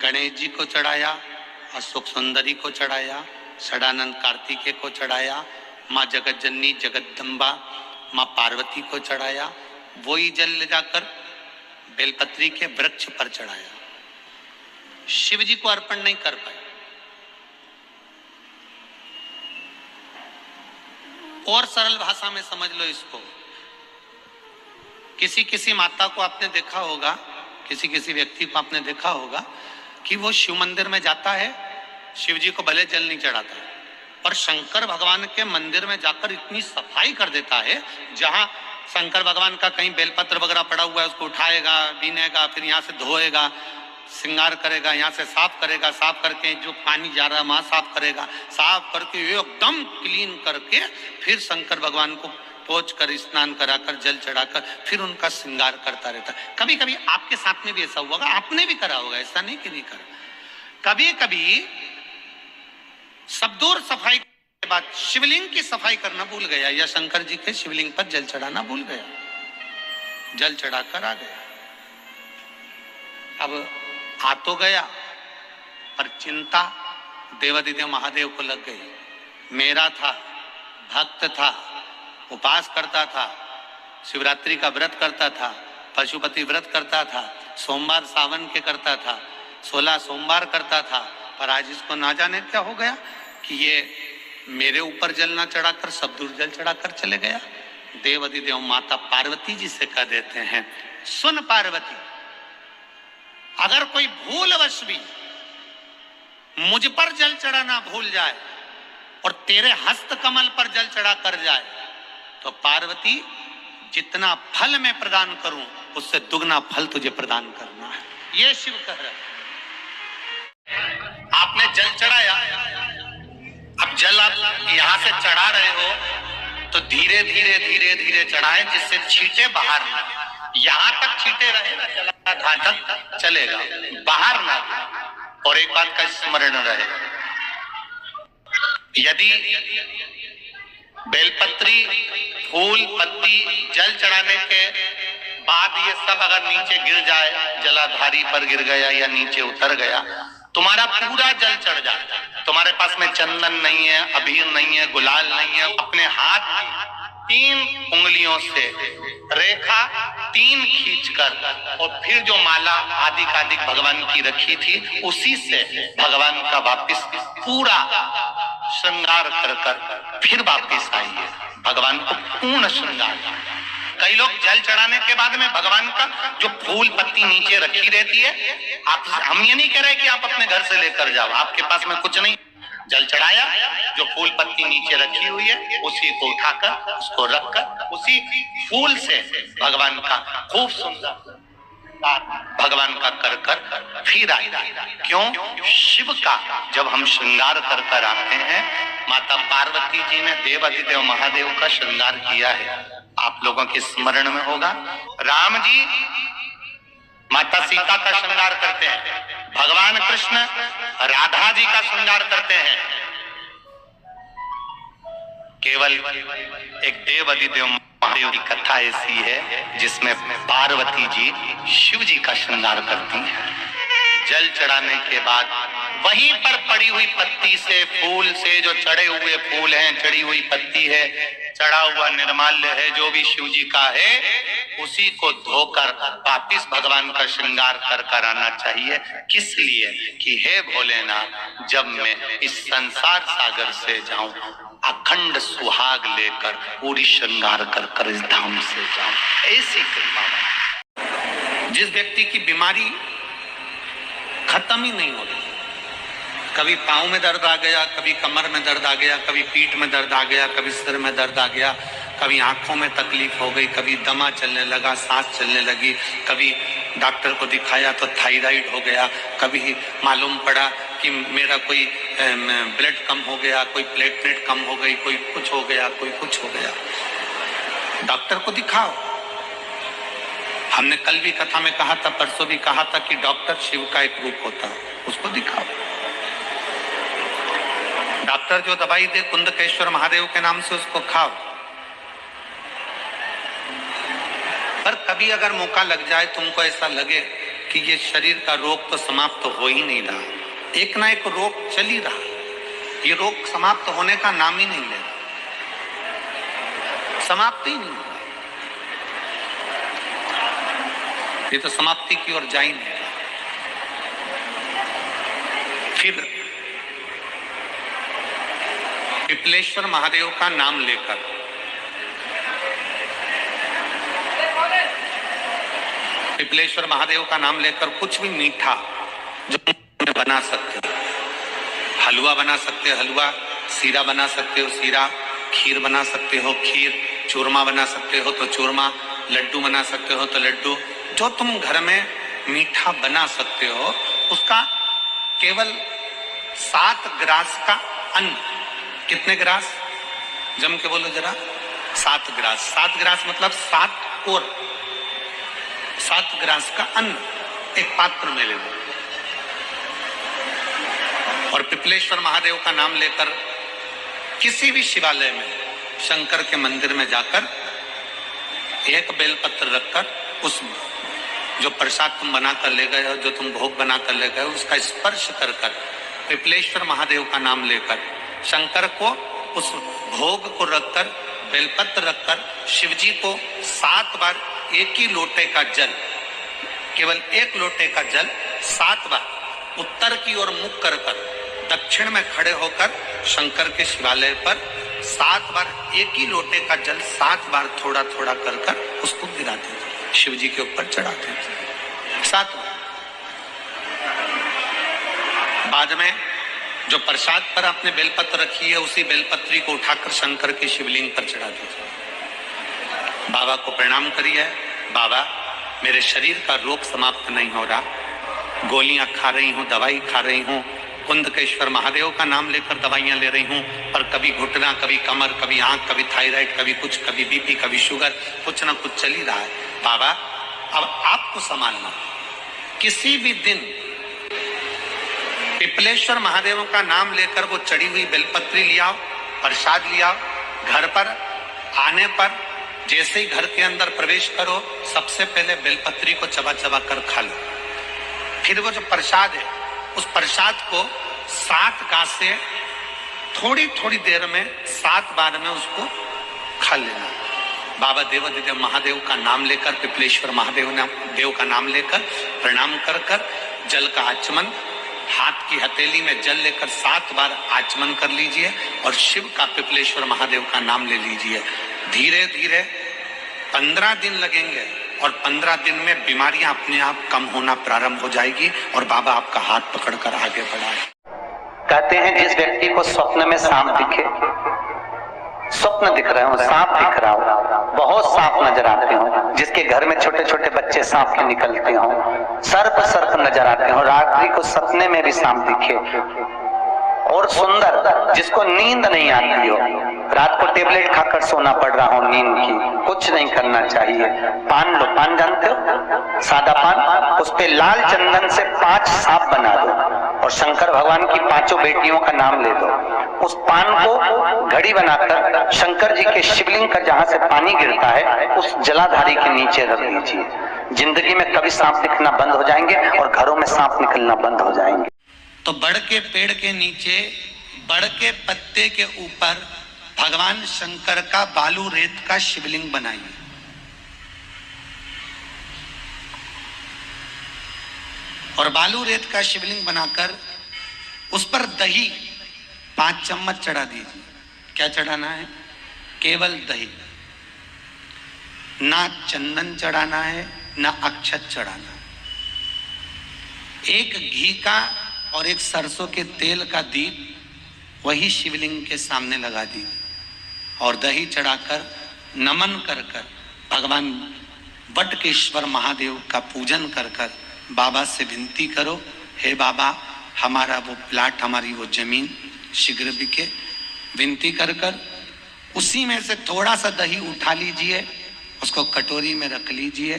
Speaker 4: गणेश जी को चढ़ाया और सुख सुंदरी को चढ़ाया, षडानंद कार्तिकेय को चढ़ाया, माँ जगत जननी जगदम्बा माँ पार्वती को चढ़ाया, वही जल ले जाकर बेलपत्री के वृक्ष पर चढ़ाया, शिव जी को अर्पण नहीं कर पाए। और सरल भाषा में समझ लो इसको, किसी किसी माता को आपने देखा होगा, किसी किसी व्यक्ति को आपने देखा होगा कि वो शिव मंदिर में जाता है, शिव जी को भले जल नहीं चढ़ाता, और शंकर भगवान के मंदिर में जाकर इतनी सफाई कर देता है, जहां शंकर भगवान का कहीं बेलपत्र वगैरह पड़ा हुआ है उसको उठाएगा, बीनेगा, फिर यहाँ से धोएगा, श्रृंगार करेगा, यहाँ से साफ करेगा, साफ करके जो पानी जा रहा है वहां साफ करेगा, साफ करके एकदम क्लीन करके फिर शंकर भगवान को पोंछ कर स्नान कराकर जल चढ़ाकर फिर उनका श्रृंगार करता रहता है। कभी कभी आपके साथ में भी ऐसा हुआ होगा, आपने भी करा होगा, ऐसा नहीं कि नहीं करा। कभी कभी सब दूर सफाई के बाद शिवलिंग की सफाई करना भूल गया, या शंकर जी के शिवलिंग पर जल चढ़ाना भूल गया, जल चढ़ाकर आ गया। अब आ तो गया, पर चिंता देवादिदेव महादेव को लग गई। मेरा था, भक्त था, उपास करता था, शिवरात्रि का व्रत करता था, पशुपति व्रत करता था, सोमवार सावन के करता था, 16 सोमवार करता था, पर आज इसको ना जाने क्या हो गया कि ये मेरे ऊपर जल ना चढ़ाकर सब दूर जल चढ़ाकर चले गया। देवादिदेव माता पार्वती जी से कह देते हैं, सुन पार्वती, अगर कोई भूलवश भी मुझ पर जल चढ़ाना भूल जाए और तेरे हस्त कमल पर जल चढ़ा कर जाए तो पार्वती जितना फल मैं प्रदान करूं उससे दुगना फल तुझे प्रदान करना है। ये शिव कह रहे। आपने जल चढ़ाया, अब जल आप यहां से चढ़ा रहे हो तो धीरे धीरे धीरे धीरे चढ़ाएं जिससे छींटे बाहर ना, यहां तक छींटे रहे ना, जलाधार तक चलेगा, बाहर ना। और एक बात का स्मरण रहे, यदि बेलपत्री, फूल, पत्ती जल चढ़ाने के बाद ये सब अगर नीचे गिर जाए, जलाधारी पर गिर गया या नीचे उतर गया, तुम्हारा पूरा जल चढ़ जाता। तुम्हारे पास में चंदन नहीं है, अबीर नहीं है, गुलाल नहीं है, अपने हाथ में 3 उंगलियों से रेखा 3 खींचकर और फिर जो माला आदिकादिक भगवान की रखी थी उसी से भगवान का वापिस पूरा श्रृंगार कर कर फिर वापिस आइए, भगवान को पूर्ण श्रृंगार। कई लोग जल चढ़ाने के बाद में भगवान का जो फूल पत्ती नीचे रखी रहती है, आप, हम ये नहीं कह रहे कि आप अपने घर से लेकर जाओ, आपके पास में कुछ नहीं, जल चढ़ाया, जो फूल पत्ती नीचे रखी हुई है उसी को उठाकर उसको रखकर उसी फूल से भगवान का खूब सुंदर भगवान का कर कर फिर आए। क्यों? शिव का जब हम श्रृंगार कर कर आते हैं, माता पार्वती जी ने देवादिदेव महादेव का श्रृंगार किया है, आप लोगों के स्मरण में होगा। राम जी माता सीता का श्रृंगार करते हैं, भगवान कृष्ण राधा जी का श्रृंगार करते हैं। केवल एक देवादिदेव महादेव की कथा ऐसी है जिसमें पार्वती जी शिव जी का श्रृंगार करती हैं। जल चढ़ाने के बाद वहीं पर पड़ी हुई पत्ती से, फूल से, जो चढ़े हुए फूल हैं, चढ़ी हुई पत्ती है, चढ़ा हुआ निर्माल्य है, जो भी शिव जी का है,
Speaker 1: उसी को धोकर वापिस भगवान का श्रृंगार कर आना चाहिए। किस लिए कि हे भोलेनाथ, जब मैं इस संसार सागर से जाऊं, अखंड सुहाग लेकर पूरी श्रृंगार कर इस धाम से जाऊं। ऐसी कृपा। जिस व्यक्ति की बीमारी खत्म ही नहीं हो रही, कभी पांव में दर्द आ गया, कभी कमर में दर्द आ गया, कभी पीठ में दर्द आ गया, कभी सिर में दर्द आ गया, कभी आंखों में तकलीफ हो गई, कभी दमा चलने लगा, सांस चलने लगी, कभी डॉक्टर को दिखाया तो थायराइड हो गया, कभी मालूम पड़ा कि मेरा कोई ब्लड कम हो गया, कोई प्लेटलेट कम हो गई, कोई कुछ हो गया, कोई कुछ हो गया। डॉक्टर को दिखाओ। हमने कल भी कथा में कहा था, परसों भी कहा था कि डॉक्टर शिव का एक रूप होता है, उसको दिखाओ। डॉक्टर जो दवाई दे कुंदकेश्वर महादेव के नाम से, उसको खाओ। पर कभी अगर मौका लग जाए, तुमको ऐसा लगे कि ये शरीर का रोग तो समाप्त हो ही नहीं रहा, एक ना एक रोग चल ही रहा, ये रोग समाप्त होने का नाम ही नहीं ले रहा, समाप्त ही नहीं हो रहा, ये तो समाप्ति की ओर जा ही नहीं रहा। फिर पिपलेश्वर महादेव का नाम लेकर पिपलेश्वर महादेव का नाम लेकर कुछ भी मीठा जो बना सकते हो, हलवा बना सकते हो हलवा, सीरा बना सकते हो सीरा, खीर बना सकते हो खीर, चूरमा बना सकते हो तो चूरमा, लड्डू बना सकते हो तो लड्डू, जो तुम घर में मीठा बना सकते हो, उसका केवल 7 ग्रास का अन्न। कितने ग्रास? जम के बोलो जरा। 7 ग्रास। 7 ग्रास मतलब 7 कोर, 7 ग्रास का अन्न एक पात्र में ले लो और पिपलेश्वर महादेव का नाम लेकर किसी भी शिवालय में, शंकर के मंदिर में जाकर एक बेलपत्र रखकर उस जो प्रसाद तुम बना कर ले गए हो, जो तुम भोग बना कर ले गए हो, उसका स्पर्श कर पिपलेश्वर महादेव का नाम लेकर शंकर को उस भोग को रखकर, बेलपत्र रखकर शिव जी को 7 बार एक ही लोटे का जल, केवल एक लोटे का जल 7 बार उत्तर की ओर मुख कर दक्षिण में खड़े होकर शंकर के शिवालय पर 7 बार एक ही लोटे का जल 7 बार थोड़ा थोड़ा कर उसको गिराते थे, शिव जी के ऊपर चढ़ाते थे 7 बार। बाद में जो प्रसाद पर आपने बेलपत्र रखी है, उसी बेलपत्री को उठाकर शंकर के शिवलिंग पर चढ़ा दीजिए। बाबा को प्रणाम करिए, बाबा मेरे शरीर का रोग समाप्त नहीं हो रहा, गोलियां खा रही हूँ, दवाई खा रही हूँ, कुंदकेश्वर महादेव का नाम लेकर दवाइयां ले रही हूँ, पर कभी घुटना, कभी कमर, कभी आंख, कभी थायराइड, कभी कुछ, कभी बीपी, कभी शुगर, कुछ ना कुछ चल ही रहा है। बाबा अब आपको संभालना। किसी भी दिन पिपलेश्वर महादेव का नाम लेकर वो चढ़ी हुई बेलपत्री लियाओ, प्रसाद लियाओ, घर पर आने पर जैसे ही घर के अंदर प्रवेश करो, सबसे पहले बेलपत्री को चबा चबा कर खा लो। फिर वो जो प्रसाद है, उस प्रसाद को 7 गासे थोड़ी थोड़ी देर में 7 बार में उसको खा लेना। बाबा देवादिदेव महादेव का नाम लेकर, पिपलेश्वर महादेव का नाम लेकर प्रणाम कर जल का आचमन, हाथ की हथेली में जल लेकर 7 बार आचमन कर लीजिए और शिव का, पिपलेश्वर महादेव का नाम ले लीजिए। धीरे धीरे 15 दिन लगेंगे और 15 दिन में बीमारियां अपने आप कम होना प्रारंभ हो जाएगी और बाबा आपका हाथ पकड़कर आगे बढ़ाए।
Speaker 3: कहते हैं जिस व्यक्ति को स्वप्न में सांप दिखे, स्वप्न दिख रहे हो, सांप दिख रहा हो, बहुत सांप नजर आते हो, जिसके घर में छोटे छोटे बच्चे सांप के निकलते हो, सर्प नजर आते हो, रात्रि को सपने में भी सांप दिखे और सुंदर, जिसको नींद नहीं आती हो, रात को टेबलेट खाकर सोना पड़ रहा हो नींद की, कुछ नहीं करना चाहिए। पान लो, पान जानते हो, सादा पान, उस पे लाल चंदन से 5 सांप बना दो और शंकर भगवान की 5 बेटियों का नाम ले दो। उस पान को घड़ी बनाकर शंकर जी के शिवलिंग का जहां से पानी गिरता है, उस जलाधारी के नीचे रख दीजिए। जिंदगी में कभी सांप दिखना बंद हो जाएंगे और घरों में सांप निकलना बंद हो जाएंगे।
Speaker 1: तो बड़ के पेड़ के नीचे, बड़ के पत्ते के ऊपर भगवान शंकर का बालू रेत का शिवलिंग बनाइए।
Speaker 4: और बालू रेत का शिवलिंग बनाकर उस पर दही 5 चम्मच चढ़ा दीजिए। क्या चढ़ाना है? केवल दही, ना चंदन चढ़ाना है, ना अक्षत चढ़ाना है। एक घी का और एक सरसों के तेल का दीप वही शिवलिंग के सामने लगा दीजिए और दही चढ़ाकर नमन कर कर भगवान वटकेश्वर महादेव का पूजन कर कर बाबा से विनती करो, हे बाबा हमारा वो प्लाट, हमारी वो जमीन शीघ्र बिके। विनती कर कर उसी में से थोड़ा सा दही उठा लीजिए, उसको कटोरी में रख लीजिए,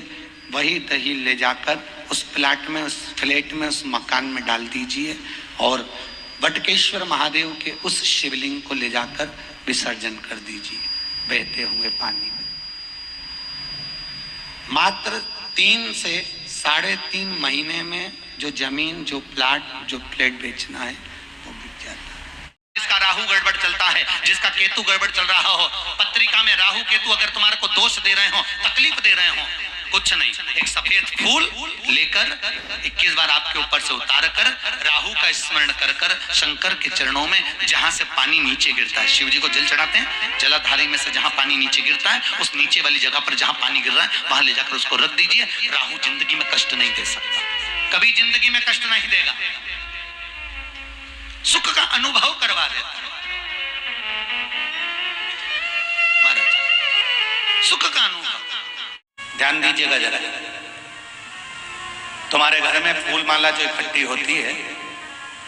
Speaker 4: वही दही ले जाकर उस प्लाट में, उस फ्लैट में, उस मकान में डाल दीजिए और वटकेश्वर महादेव के उस शिवलिंग को ले जाकर विसर्जन कर दीजिए बहते हुए पानी में। मात्र 3 से 3.5 महीने में जो जमीन, जो प्लाट, जो फ्लैट बेचना है वो बिक जाता है।
Speaker 2: जिसका राहु गड़बड़ चलता है, जिसका केतु गड़बड़ चल रहा हो, पत्रिका में राहु केतु अगर तुम्हारे को दोष दे रहे हो, तकलीफ दे रहे हो, कुछ नहीं, एक सफेद फूल लेकर 21 बार आपके ऊपर से उतार कर राहु का स्मरण कर कर शंकर के चरणों में, जहां से पानी नीचे गिरता है, शिव जी को जल चढ़ाते हैं, जलाधारी में से जहां पानी नीचे गिरता है उस नीचे वाली जगह पर जहां पानी गिर रहा है वहां ले जाकर उसको रख दीजिए। राहु जिंदगी में कष्ट नहीं दे सकता, कभी जिंदगी में कष्ट नहीं देगा, सुख का अनुभव करवा देता है महाराज, सुख का अनुभव। ध्यान दीजिएगा जरा, तुम्हारे घर में फूल माला जो इकट्ठी होती है,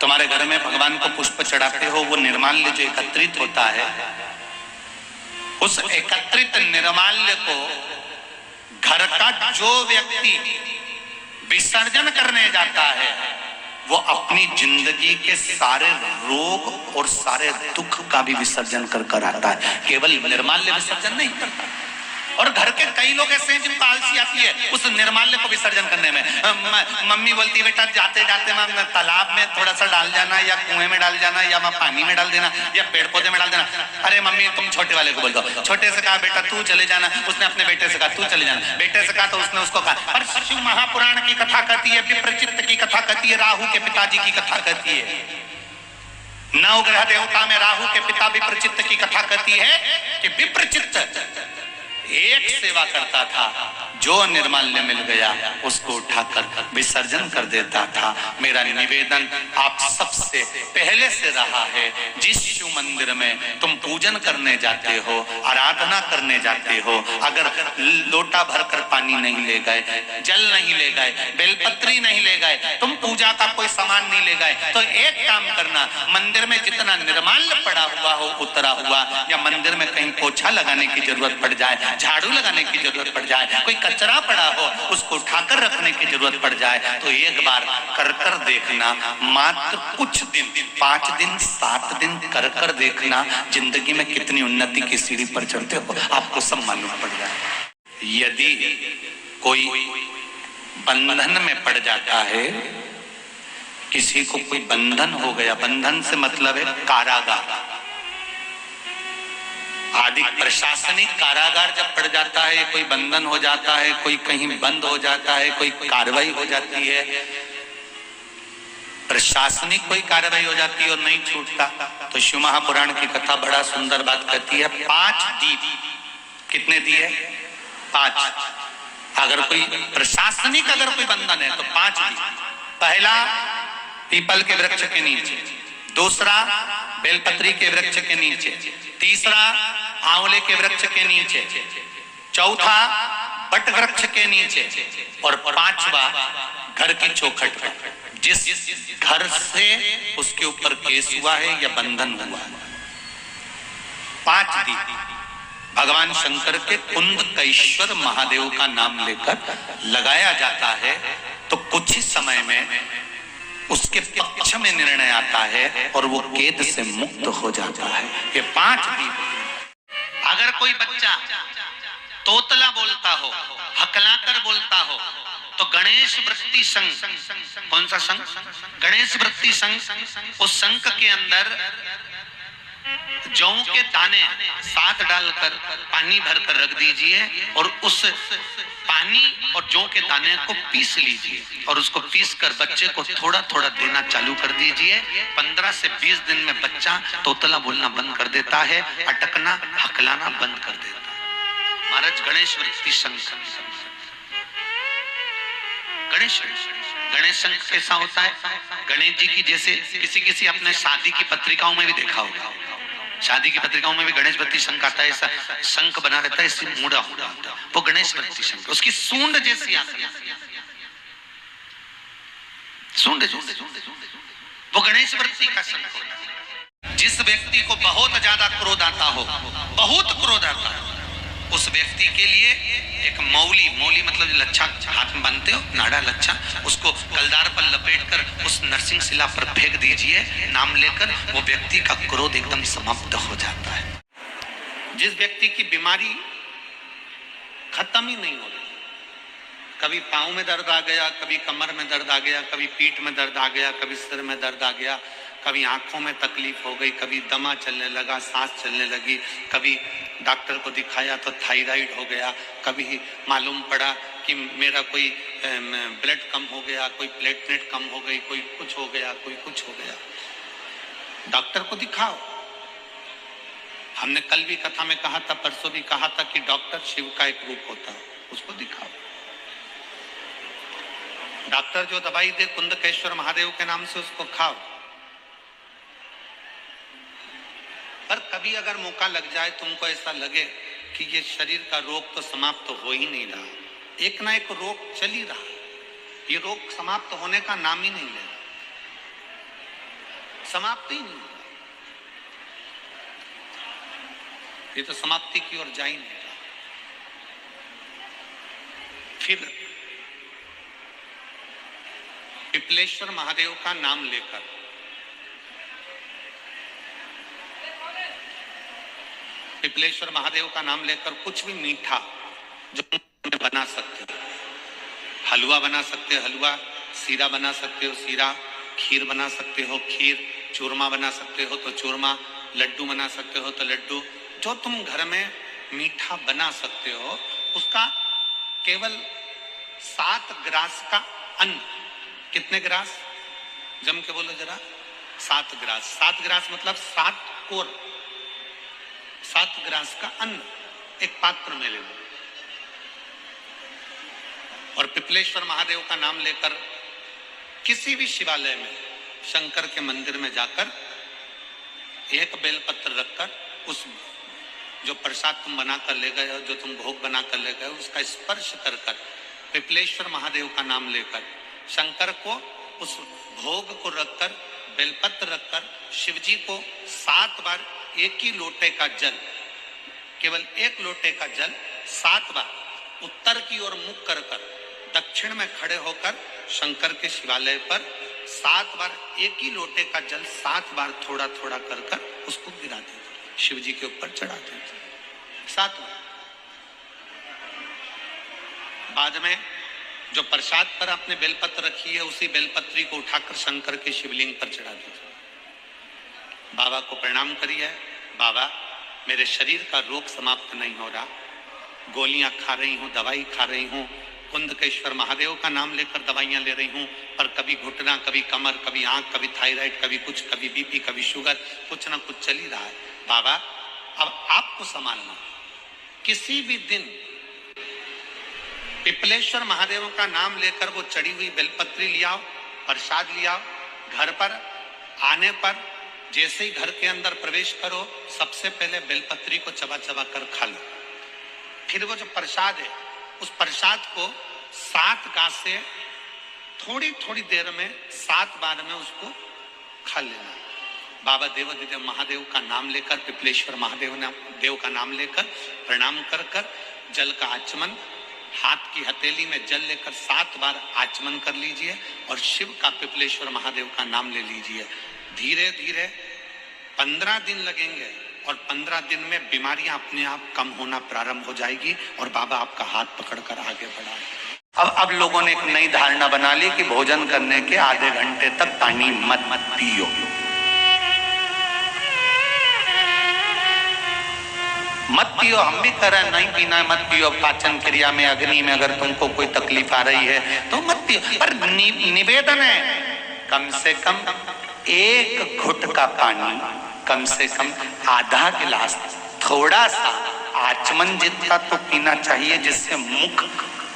Speaker 2: तुम्हारे घर में भगवान को पुष्प चढ़ाते हो, वो निर्माल्य जो एकत्रित होता है, उस एकत्रित निर्माल्य को घर का जो व्यक्ति विसर्जन करने जाता है वो अपनी जिंदगी के सारे रोग और सारे दुख का भी विसर्जन कर कर आता है, केवल निर्माल्य विसर्जन नहीं करता। और घर के कई लोग ऐसे हैं जिनको आलसी आती है उस निर्माल्य को विसर्जन करने में। मम्मी बोलती है बेटा जाते जाते मैं तालाब में थोड़ा सा डाल जाना, या कुएं में डाल जाना, या मैं पानी में डाल देना, या पेड़ पौधे में डाल देना। अरे मम्मी तुम छोटे वाले को बोल दो, छोटे से कहा बेटा तू चले जाना, उसने अपने बेटे से कहा तू चले जाना, बेटे से कहा तो उसने उसको कहा। पर शिव महापुराण की कथा कहती है, विप्रचित्त की कथा कहती है, राहु के पिताजी की कथा कहती है, नवग्रह देवता में राहु के पिता विप्रचित्त की कथा कहती है कि विप्रचित्त एक सेवा करता था, जो निर्माल्य मिल गया उसको उठाकर विसर्जन कर देता था। मेरा निवेदन आप सबसे पहले से रहा है, जिस शिव मंदिर में तुम पूजन करने जाते हो, आराधना करने जाते हो, अगर लोटा भरकर पानी नहीं ले गए, जल नहीं ले गए, बेलपत्री नहीं ले गए, तुम पूजा का कोई सामान नहीं ले गए, तो एक काम करना, मंदिर में जितना निर्माल्य पड़ा हुआ हो उतरा हुआ, या मंदिर में कहीं पोछा लगाने की जरूरत पड़ जाए, झाड़ू लगाने की जरूरत पड़ जाए, कोई कचरा पड़ा हो उसको उठाकर रखने की जरूरत पड़ जाए, तो एक बार कर कर देखना, मात्र कुछ दिन, 5 दिन 7 दिन कर कर देखना, जिंदगी में कितनी उन्नति की सीढ़ी पर चढ़ते हो आपको सब मालूम पड़ जाए। यदि कोई बंधन में पड़ जाता है, किसी को कोई बंधन हो गया, बंधन से मतलब है कारागार, आदि प्रशासनिक कारागार जब पड़ जाता है, कोई बंधन हो जाता है, कोई कहीं बंद हो जाता है, कोई कार्रवाई हो जाती है, प्रशासनिक कोई कार्रवाई हो जाती है और नहीं छूटता, तो शिव महापुराण की कथा बड़ा सुंदर बात कहती है, 5 दीप। कितने दिए? 5। अगर कोई प्रशासनिक अगर कोई बंधन है तो 5 दीप। पहला पीपल के वृक्ष के नीचे, दूसरा बेलपत्री के वृक्ष के नीचे, तीसरा आंवले के वृक्ष के नीचे, चौथा बट वृक्ष के नीचे, और 5वां घर की चौखट पर, जिस घर से उसके ऊपर केस हुआ है या बंधन हुआ है। 5 दीप भगवान शंकर के कुंदकेश्वर महादेव का नाम लेकर लगाया जाता है, तो कुछ ही समय में उसके पक्ष में निर्णय आता है और वो कैद से मुक्त हो जाता है। ये 5 दीप। अगर कोई बच्चा तोतला बोलता हो, हकलाकर बोलता हो, तो गणेश वृत्ति संघ, कौन सा संघ? गणेश वृत्ति संघ, उस संघ के अंदर
Speaker 1: जौ के दाने साथ डालकर पानी भरकर रख दीजिए और उस पानी और जौ के दाने को पीस लीजिए और उसको पीस कर बच्चे को थोड़ा थोड़ा देना चालू कर दीजिए। 15 से 20 दिन में बच्चा तोतला बोलना बंद कर देता है, अटकना हकलाना बंद कर देता है। महाराज गणेश वृत्ति संघ, गणेश संघ कैसा होता है? गणेश जी की जैसे किसी अपने शादी की पत्रिकाओं में भी देखा होगा, शादी की पत्रिकाओं में भी गणेश वृत्ति शंख आता है, ऐसा शंख बना रहता है, इससे मुड़ा हुआ होता है, वो गणेश वृत्ति शंख। उसकी सूंड जैसी आती है, सूंड वो गणेश वृत्ति का शंख होता है। जिस व्यक्ति को बहुत ज्यादा क्रोध आता हो, बहुत क्रोध आता है, उस व्यक्ति के लिए एक मौली मतलब लच्छा हाथ में बांधते हो, नाड़ा लच्छा, उसको कलदार पर लपेटकर उस नरसिंह शिला पर फेंक दीजिए नाम लेकर, वो व्यक्ति का क्रोध एकदम समाप्त हो जाता है। जिस व्यक्ति की बीमारी खत्म ही नहीं हो रही, कभी पांव में दर्द आ गया, कभी कमर में दर्द आ गया, कभी पीठ में दर्द आ गया, कभी सिर में दर्द आ गया, कभी आंखों में तकलीफ हो गई, कभी दमा चलने लगा, सांस चलने लगी, कभी डॉक्टर को दिखाया तो थायराइड हो गया, कभी मालूम पड़ा कि मेरा कोई ब्लड कम हो गया, कोई प्लेटलेट कम हो गई, कोई कुछ हो गया, कोई कुछ हो गया, डॉक्टर को दिखाओ। हमने कल भी कथा में कहा था, परसों भी कहा था कि डॉक्टर शिव का एक रूप होता है, उसको दिखाओ। डॉक्टर जो दवाई दे कुंदकेश्वर महादेव के नाम से, उसको खाओ। पर कभी अगर मौका लग जाए, तुमको ऐसा लगे कि ये शरीर का रोग तो समाप्त तो हो ही नहीं रहा, एक ना एक रोग चल ही रहा, ये रोग समाप्त होने का नाम ही नहीं ले रहा, समाप्त ही नहीं हो रहा, ये तो समाप्ति की ओर जा ही नहीं रहा। फिर पिपलेश्वर महादेव का नाम लेकर पिपलेश्वर महादेव का नाम लेकर कुछ भी मीठा जो बना सकते हो, हलवा बना सकते हो, हलवा, सीरा बना सकते हो, सीरा, खीर बना सकते हो, खीर, चूरमा बना सकते हो तो चूरमा, लड्डू बना सकते हो तो लड्डू, जो तुम घर में मीठा बना सकते हो, उसका केवल 7 ग्रास का अन्न, कितने ग्रास, जम के बोलो जरा, 7 ग्रास, 7 ग्रास मतलब 7 कोर, 7 ग्रास का अन्न एक पात्र में ले लो और पिपलेश्वर महादेव का नाम लेकर किसी भी शिवालय में, शंकर के मंदिर में जाकर एक बेलपत्र रखकर उस जो प्रसाद तुम बना कर ले गए हो, जो तुम भोग बना कर ले गए हो, उसका स्पर्श कर कर पिपलेश्वर महादेव का नाम लेकर शंकर को उस भोग को रखकर, बेलपत्र रखकर शिवजी को 7 बार एक ही लोटे का जल, केवल एक लोटे का जल 7 बार उत्तर की ओर मुख कर कर दक्षिण में खड़े होकर शंकर के शिवालय पर 7 बार एक ही लोटे का जल 7 बार थोड़ा थोड़ा कर कर उसको गिरा दीजिए, शिव जी के ऊपर चढ़ा दीजिए 7 बार। बाद में जो प्रसाद पर आपने बेलपत्र रखी है, उसी बेलपत्री को उठाकर शंकर के शिवलिंग पर चढ़ा दीजिए। बाबा को प्रणाम करिए, बाबा मेरे शरीर का रोग समाप्त नहीं हो रहा, गोलियां खा रही हूँ, दवाई खा रही हूँ, कुंदकेश्वर महादेव का नाम लेकर दवाइयां ले रही हूँ, पर कभी घुटना, कभी कमर, कभी आंख, कभी थायराइड, कभी कुछ, कभी बीपी, कभी शुगर, कुछ ना कुछ चल ही रहा है। बाबा अब आपको संभालना, किसी भी दिन पिपलेश्वर महादेव का नाम लेकर वो चढ़ी हुई बेलपत्री लियाओ, प्रसाद लियाओ, घर पर आने पर जैसे ही घर के अंदर प्रवेश करो, सबसे पहले बेलपत्री को चबा चबा कर खा लो। फिर वो जो प्रसाद है, उस प्रसाद को 7 गांठ से थोड़ी थोड़ी देर में 7 बार में उसको खा लेना। बाबा देवाधिदेव महादेव का नाम लेकर, पिपलेश्वर देव का नाम लेकर प्रणाम कर कर जल का आचमन, हाथ की हथेली में जल लेकर 7 बार आचमन कर लीजिए और शिव का, पिपलेश्वर महादेव का नाम ले लीजिए। धीरे धीरे 15 दिन लगेंगे और 15 दिन में बीमारियां अपने आप कम होना प्रारंभ हो जाएगी और बाबा आपका हाथ पकड़कर आगे बढ़ाएंगे। अब लोगों ने एक नई धारणा बना ली कि भोजन करने के आधे घंटे तक पानी मत पियो।
Speaker 4: मत पियो, हम भी कह रहे हैं नहीं पीना है, मत पियो। पाचन क्रिया में, अग्नि में अगर तुमको कोई तकलीफ आ रही है तो मत पियो। पर निवेदन है कम से कम एक घुट का पानी, कम से कम आधा गिलास, थोड़ा सा आचमन जितना तो पीना चाहिए, जिससे मुख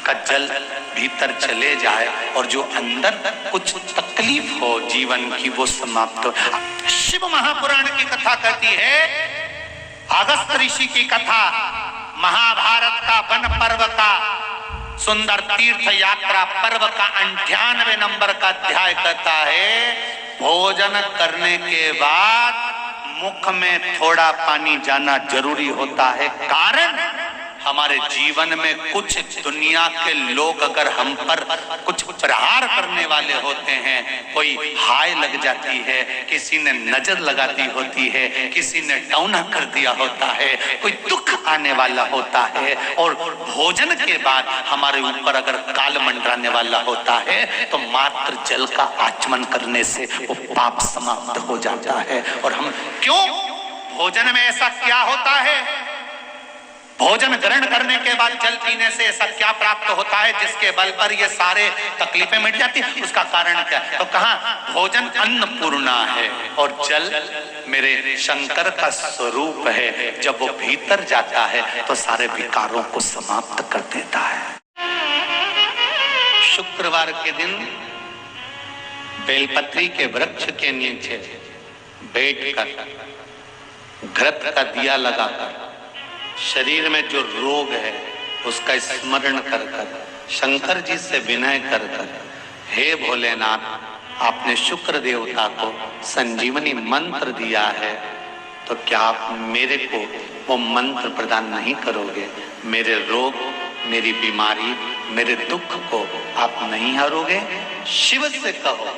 Speaker 4: का जल भीतर चले जाए और जो अंदर कुछ तकलीफ हो जीवन की वो समाप्त हो। शिव महापुराण की कथा कहती है, अगस्त ऋषि की कथा, महाभारत का वन पर्व का सुंदर तीर्थ यात्रा पर्व का 98 नंबर का अध्याय कहता है, भोजन करने के बाद मुख में थोड़ा पानी जाना जरूरी होता है। कारण हमारे जीवन में कुछ दुनिया के लोग अगर हम पर कुछ प्रहार करने वाले होते हैं, कोई हाय लग जाती है, किसी ने नजर लगाती होती है, किसी ने डौना कर दिया होता है, कोई दुख आने वाला होता है, और भोजन के बाद हमारे ऊपर अगर काल मंडराने वाला होता है, तो मात्र जल का आचमन करने से वो पाप समाप्त हो जाता है। और हम क्यों, भोजन में ऐसा क्या होता है, भोजन ग्रहण करने के बाद जल पीने से ऐसा क्या प्राप्त होता है जिसके बल पर ये सारे तकलीफें मिट जाती है? उसका कारण क्या है? तो कहा भोजन अन्नपूर्णा है और जल मेरे शंकर का स्वरूप है। जब वो भीतर जाता है तो सारे विकारों को समाप्त कर देता है। शुक्रवार के दिन बेलपत्री के वृक्ष के नीचे बैठकर घृत का दिया लगाकर शरीर में जो रोग है उसका स्मरण कर कर शंकर जी से विनय कर कर, हे भोलेनाथ, आपने शुक्र देवता को संजीवनी मंत्र दिया है, तो क्या आप मेरे को वो मंत्र प्रदान नहीं करोगे? मेरे रोग, मेरी बीमारी, मेरे दुख को आप नहीं हरोगे? शिव से कहो,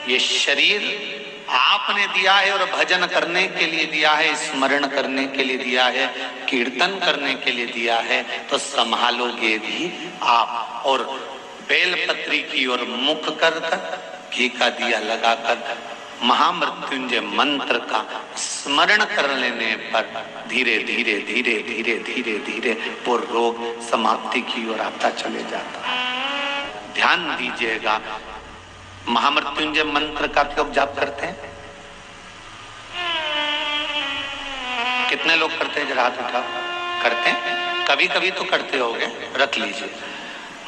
Speaker 4: ये शरीर आपने दिया है और भजन करने के लिए दिया है, स्मरण करने के लिए दिया है, कीर्तन करने के लिए दिया है, तो संभालोगे भी आप। और बेलपत्री की ओर मुख कर घी का दिया लगाकर महामृत्युंजय मंत्र का स्मरण कर लेने पर धीरे धीरे धीरे धीरे धीरे धीरे वो रोग समाप्ति की ओर आता चले जाता है। ध्यान दीजिएगा, महामृत्युंजय मंत्र का लोग जाप करते हैं? कितने लोग करते हैं? जरा हाथ उठाओ। करते हैं? कभी कभी तो करते होंगे, रख लीजिए।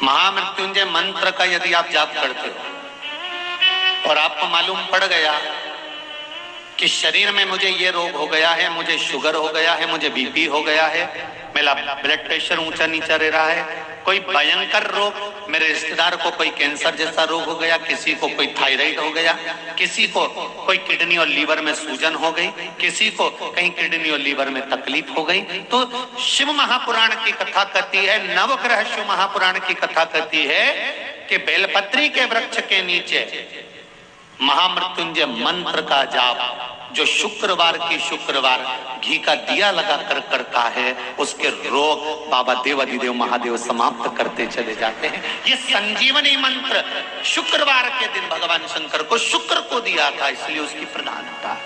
Speaker 4: महामृत्युंजय मंत्र का यदि आप जाप करते हो और आपको मालूम पड़ गया कि शरीर में मुझे ये रोग हो गया है, मुझे शुगर हो गया है, मुझे बीपी हो गया है, मेरा ब्लड प्रेशर ऊंचा नीचा रह रहा है, कोई भयंकर रोग, मेरे रिश्तेदार को कोई कैंसर जैसा रोग हो गया, किसी को कोई थायराइड हो गया, किसी को कोई किडनी और लीवर में सूजन हो गई, किसी को कहीं किडनी और लीवर में तकलीफ हो गई, तो शिव महापुराण की कथा कहती है, नवग्रह शिव महापुराण की कथा कहती है कि बेलपत्री के वृक्ष के नीचे महामृत्युंजय मंत्र का जाप जो शुक्रवार की शुक्रवार घी का दिया लगा कर करता है, उसके रोग बाबा देवाधिदेव महादेव समाप्त करते चले जाते हैं। ये संजीवनी मंत्र शुक्रवार के दिन भगवान शंकर को शुक्र को दिया था, इसलिए उसकी प्रधानता।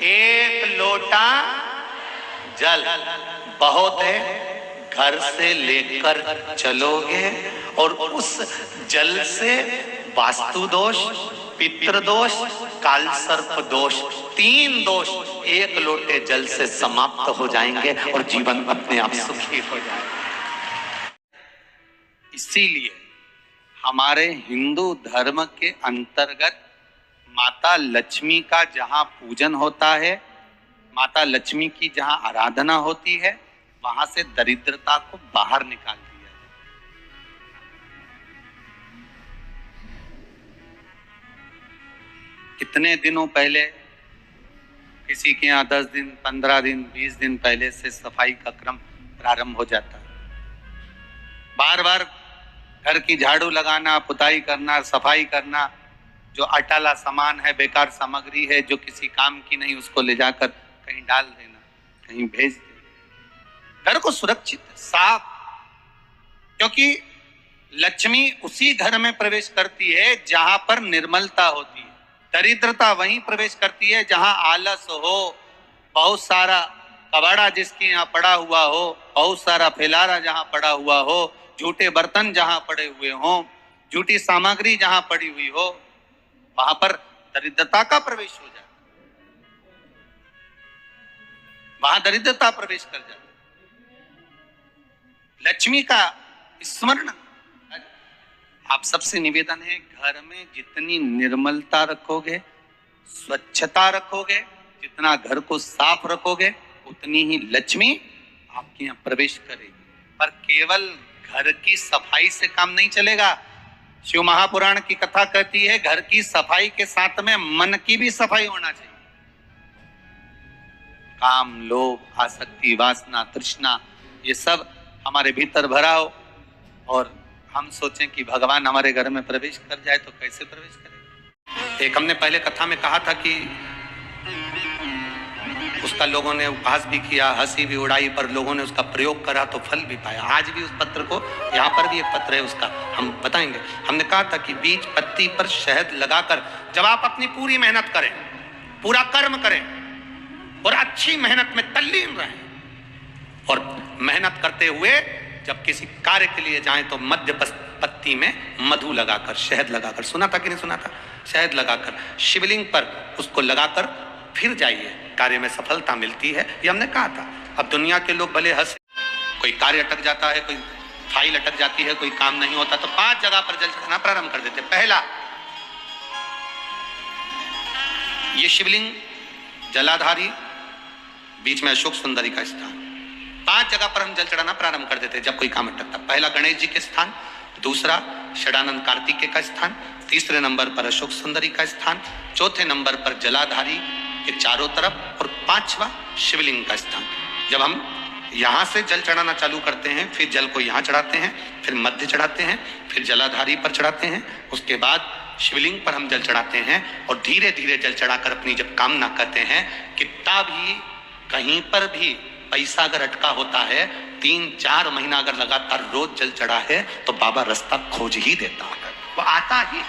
Speaker 4: एक लोटा जल बहुत है, घर से लेकर चलोगे और उस जल से वास्तु दोष, पितृ दोष, काल सर्प दोष, 3 दोष एक लोटे जल से समाप्त हो जाएंगे और जीवन अपने आप सुखी हो जाएगा। इसीलिए हमारे हिंदू धर्म के अंतर्गत माता लक्ष्मी का जहां पूजन होता है, माता लक्ष्मी की जहां आराधना होती है, वहां से दरिद्रता को बाहर निकाल दिया। कितने दिनों पहले, किसी के यहाँ 10 दिन, 15 दिन, 20 दिन पहले से सफाई का क्रम प्रारंभ हो जाता है। बार बार घर की झाड़ू लगाना, पुताई करना, सफाई करना, जो अटाला सामान है, बेकार सामग्री है, जो किसी काम की नहीं, उसको ले जाकर कहीं डाल देना, कहीं भेज देना। घर को सुरक्षित, साफ, क्योंकि लक्ष्मी उसी घर में प्रवेश करती है जहां पर निर्मलता होती है। दरिद्रता वहीं प्रवेश करती है जहां आलस हो, बहुत सारा
Speaker 2: कबाड़ा जिसके यहाँ पड़ा हुआ हो, बहुत सारा फैलारा जहां पड़ा हुआ हो, झूठे बर्तन जहां पड़े हुए हों, झूठी सामग्री जहां पड़ी हुई हो, वहां पर दरिद्रता का प्रवेश हो जाए, वहां दरिद्रता प्रवेश कर जाए। लक्ष्मी का स्मरण। आप सबसे निवेदन है, घर में जितनी निर्मलता रखोगे, स्वच्छता रखोगे, जितना घर को साफ रखोगे, उतनी ही लक्ष्मी आपके यहाँ प्रवेश करेगी। पर केवल घर की सफाई से काम नहीं चलेगा। शिव महापुराण की कथा कहती है, घर की सफाई के साथ में मन की भी सफाई होना चाहिए। काम, लोभ, आसक्ति, वासना, तृष्णा, ये सब हमारे भीतर भरा हो और हम सोचें कि भगवान हमारे घर में प्रवेश कर जाए तो कैसे प्रवेश करें। एक हमने पहले कथा में कहा था कि उसका लोगों ने उपहास भी किया, हंसी भी उड़ाई, पर लोगों ने उसका प्रयोग करा तो फल भी पाया। आज भी उस पत्र को, यहाँ पर भी एक पत्र है उसका, हम बताएंगे। हमने कहा था कि बीज पत्ती पर शहद लगाकर जब आप अपनी पूरी मेहनत करें, पूरा कर्म करें और अच्छी मेहनत में तल्लीन रहें, और मेहनत करते हुए जब किसी कार्य के लिए जाएं तो मध्य पत्ती में मधु लगाकर, शहद लगाकर, सुना था कि नहीं सुना था, शहद लगाकर शिवलिंग पर उसको लगाकर फिर जाइए, कार्य में सफलता मिलती है। ये हमने कहा था। अब दुनिया के लोग भले हंसे, कोई कार्य अटक जाता है, कोई फाइल अटक जाती है, कोई काम नहीं होता तो 5 जगह पर जल चढ़ाना प्रारंभ कर देते। पहला, ये शिवलिंग जलाधारी, बीच में अशोक सुंदरी का स्थान, 5 जगह पर हम जल चढ़ाना प्रारंभ कर देते जब कोई काम अटकता। पहला गणेश जी के स्थान, दूसरा षडानंद कार्तिकेय का स्थान, तीसरे नंबर पर अशोक सुंदरी का स्थान, चौथे नंबर पर जलाधारी के चारों तरफ, और 5वां शिवलिंग का स्थान। जब हम यहां से जल चढ़ाना चालू करते हैं, फिर जल को यहां चढ़ाते हैं, फिर मध्य चढ़ाते हैं, फिर जलाधारी पर चढ़ाते हैं, उसके बाद शिवलिंग पर हम जल चढ़ाते हैं, और धीरे धीरे जल चढ़ाकर अपनी जब कामना करते हैं, कितना भी कहीं पर भी पैसा अगर अटका होता है, 3-4 महीना अगर लगातार रोज जल चढ़ा है तो बाबा रास्ता खोज ही देता है, वो आता ही।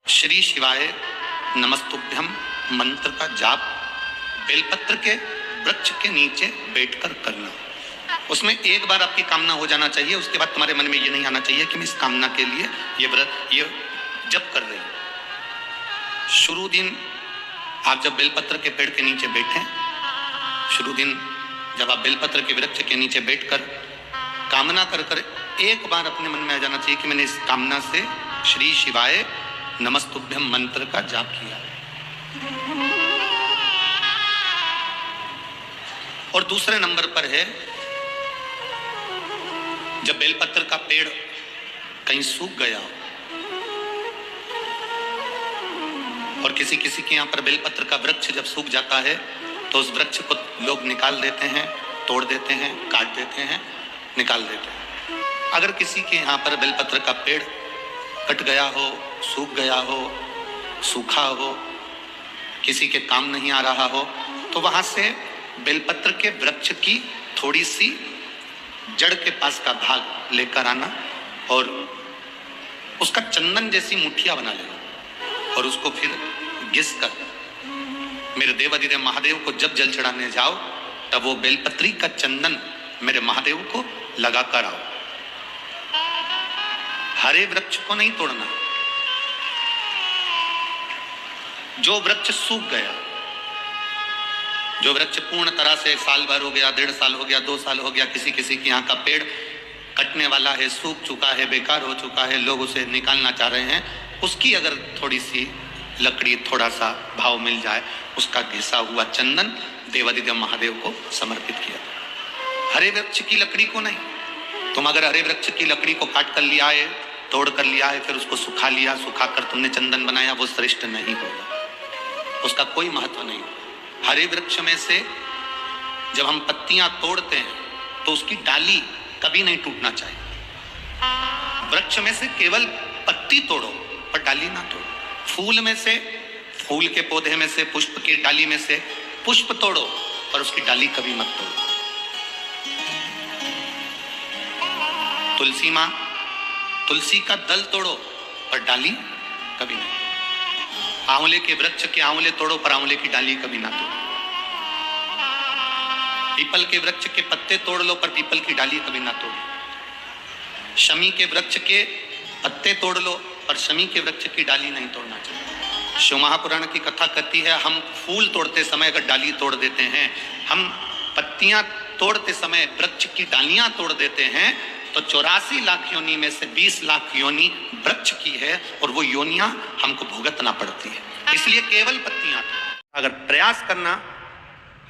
Speaker 2: श्री शिवाय नमस्तुभ्यम मंत्र का जाप बेलपत्र के वृक्ष के नीचे बैठकर करना। उसमें एक बार आपकी कामना हो जाना चाहिए, उसके बाद तुम्हारे मन में ये नहीं आना चाहिए कि मैं इस कामना के लिए ये जप कर रही हूं। शुरू दिन आप जब बेलपत्र के पेड़ के नीचे बैठे, शुरू दिन जब आप बेलपत्र के वृक्ष के नीचे बैठकर कामना कर एक बार अपने मन में आ जाना चाहिए कि मैंने इस कामना से श्री शिवाय नमस्तुभ्यम मंत्र का जाप किया। और दूसरे नंबर पर है, जब बेलपत्र का पेड़ कहीं सूख गया हो, और किसी किसी के यहाँ पर बेलपत्र का वृक्ष जब सूख जाता है तो उस वृक्ष को लोग निकाल देते हैं, तोड़ देते हैं, काट देते हैं, निकाल देते हैं। अगर किसी के यहाँ पर बेलपत्र का पेड़ कट गया हो, सूख गया हो, सूखा हो, किसी के काम नहीं आ रहा हो, तो वहां से बेलपत्र के वृक्ष की थोड़ी सी जड़ के पास का भाग लेकर आना और उसका चंदन जैसी मुठिया बना लेना, और उसको फिर घिस कर मेरे देवाधिदेव महादेव को जब जल चढ़ाने जाओ तब वो बेलपत्री का चंदन मेरे महादेव को लगा कर आओ। हरे वृक्ष को नहीं तोड़ना, जो वृक्ष सूख गया, जो वृक्ष पूर्ण तरह से साल भर हो गया, 1.5 साल हो गया, 2 साल हो गया, किसी किसी के यहाँ का पेड़ कटने वाला है, सूख चुका है, बेकार हो चुका है, लोग उसे निकालना चाह रहे हैं, उसकी अगर थोड़ी सी लकड़ी, थोड़ा सा भाव मिल जाए, उसका घिसा हुआ चंदन देवाधिदेव महादेव को समर्पित किया। हरे वृक्ष की लकड़ी को नहीं। तुम अगर हरे वृक्ष की लकड़ी को काट कर लिया है, तोड़ कर लिया है, फिर उसको सुखा लिया, सुखा कर तुमने चंदन बनाया, वो श्रेष्ठ नहीं होगा, उसका कोई महत्व नहीं। हरे वृक्ष में से जब हम पत्तियां तोड़ते हैं तो उसकी डाली कभी नहीं टूटना चाहिए। वृक्ष में से केवल पत्ती तोड़ो पर डाली ना तोड़ो। फूल में से, फूल के पौधे में से, पुष्प की डाली में से पुष्प तोड़ो पर उसकी डाली कभी मत तोड़ो। तुलसी मां, तुलसी का दल तोड़ो पर डाली कभी नहीं। आंवले के वृक्ष के आंवले तोड़ो पर आंवले की डाली कभी ना तोड़ो। पीपल के वृक्ष के पत्ते तोड़ लो पर पीपल की डाली कभी ना तोड़ो। शमी के वृक्ष के पत्ते तोड़ लो पर शमी के वृक्ष की डाली नहीं तोड़ना चाहिए। शिव महापुराण की कथा कहती है हम फूल तोड़ते समय अगर डाली तोड़ देते हैं, हम पत्तियां तोड़ते समय वृक्ष की डालियां तोड़ देते हैं, तो 84 लाख योनि में से 20 लाख योनि वृक्ष की है और वो योनियां हमको भुगतना पड़ती है। इसलिए केवल पत्तियां अगर प्रयास करना,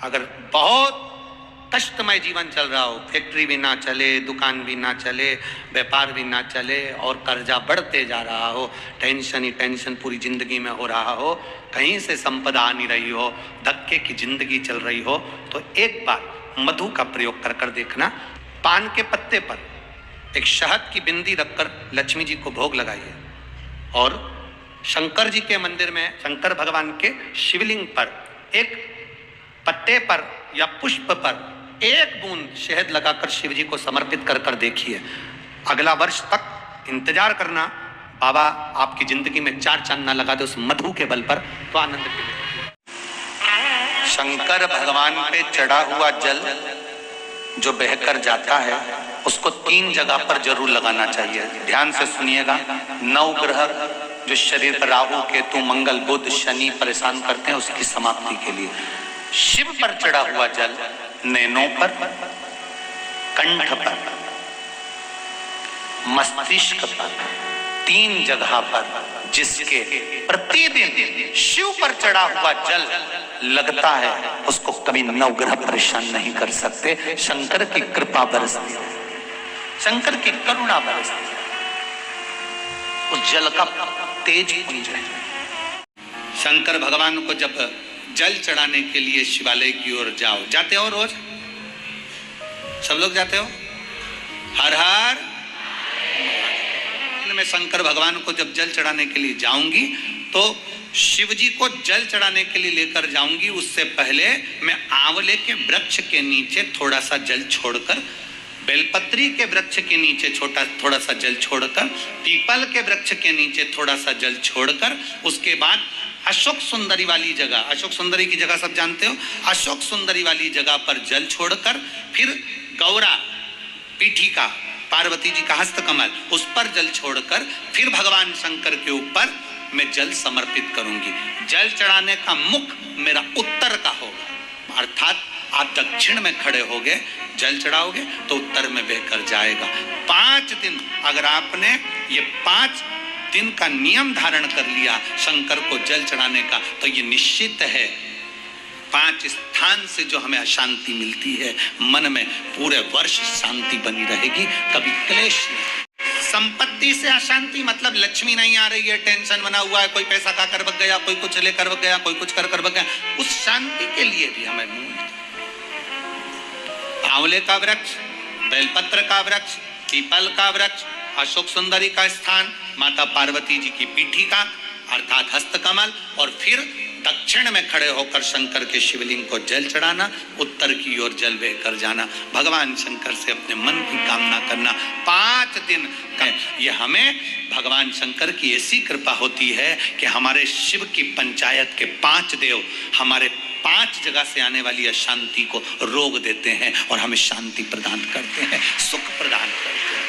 Speaker 2: अगर बहुत कष्टमय जीवन चल रहा हो, फैक्ट्री भी ना चले, दुकान भी ना चले, व्यापार भी ना चले और कर्जा बढ़ते जा रहा हो, टेंशन ही टेंशन पूरी जिंदगी में हो रहा हो, कहीं से संपदा आ नहीं रही हो, धक्के की जिंदगी चल रही हो, तो एक बार मधु का प्रयोग कर देखना। पान के पत्ते पर एक शहद की बिंदी रखकर लक्ष्मी जी को भोग लगाइए और शंकर जी के मंदिर में शंकर भगवान के शिवलिंग पर एक पत्ते पर या पुष्प पर एक बूंद शहद लगाकर शिव जी को समर्पित कर देखिए। अगला वर्ष तक इंतजार करना, बाबा आपकी जिंदगी में 4 चांद ना लगा दे उस मधु के बल पर, तो आनंद के लिए। शंकर भगवान पे चढ़ा हुआ जल जो बहकर जाता है उसको 3 जगह पर जरूर लगाना चाहिए। ध्यान से सुनिएगा। 9 ग्रह जो शरीर पर राहु केतु मंगल बुध शनि परेशान करते हैं उसकी समाप्ति के लिए। शिव पर चढ़ा हुआ जल नैनों पर, कंठ पर, मस्तिष्क पर, 3 जगह पर जिसके प्रतिदिन शिव पर चढ़ा हुआ जल लगता है उसको कभी 9 ग्रह परेशान नहीं कर सकते। शंकर की कृपा बरसती है, शंकर की करुणा बरसती है, उस जल का तेज पुंज है। शंकर भगवान को जब जल चढ़ाने के लिए शिवालय की ओर जाओ, जाते हो रोज? सब लोग जाते हो? हर हर। मैं शंकर भगवान को जब जल चढ़ाने के लिए जाऊंगी तो शिव जी को जल चढ़ाने के लिए लेकर जाऊंगी, उससे पहले मैं आंवले के वृक्ष के नीचे थोड़ा सा जल छोड़कर, बेलपत्री के वृक्ष के नीचे थोड़ा सा जल छोड़कर, पीपल के वृक्ष के नीचे थोड़ा सा जल छोड़कर, उसके बाद अशोक सुंदरी वाली जगह, अशोक सुंदरी की जगह सब जानते हो, अशोक सुंदरी वाली जगह पर जल छोड़कर फिर गौरा पीठिका पार्वती जी का हस्तकमल उस पर जल छोड़कर फिर भगवान शंकर के ऊपर मैं जल समर्पित करूंगी। जल चढ़ाने का मुख मेरा उत्तर का होगा, अर्थात आप दक्षिण में खड़े होगे जल चढ़ाओगे तो उत्तर में बहकर जाएगा। 5 दिन अगर आपने ये 5 दिन का नियम धारण कर लिया शंकर को जल चढ़ाने का, तो ये निश्चित है 5 स्थान से जो हमें अशांति मिलती है मन में पूरे वर्ष शांति बनी रहेगी, कभी क्लेश नहीं। संपत्ति से अशांति मतलब लक्ष्मी नहीं आ रही है, टेंशन बना हुआ है, कोई पैसा खा कर बग गया, कोई कुछ लेकर बग गया, कोई कुछ कर बग गया, उस शांति के लिए भी हमें आंवले का वृक्ष, बेलपत्र का वृक्ष, पीपल का वृक्ष, अशोक सुंदरी का स्थान, माता पार्वती जी की पीठिका अर्थात हस्तकमल, और फिर दक्षिण में खड़े होकर शंकर के शिवलिंग को जल चढ़ाना, उत्तर की ओर जल बहकर जाना, भगवान शंकर से अपने मन की कामना करना। 5 दिन ये हमें भगवान शंकर की ऐसी कृपा होती है कि हमारे शिव की पंचायत के 5 देव हमारे 5 जगह से आने वाली अशांति को रोक देते हैं और हमें शांति प्रदान करते हैं, सुख प्रदान करते हैं।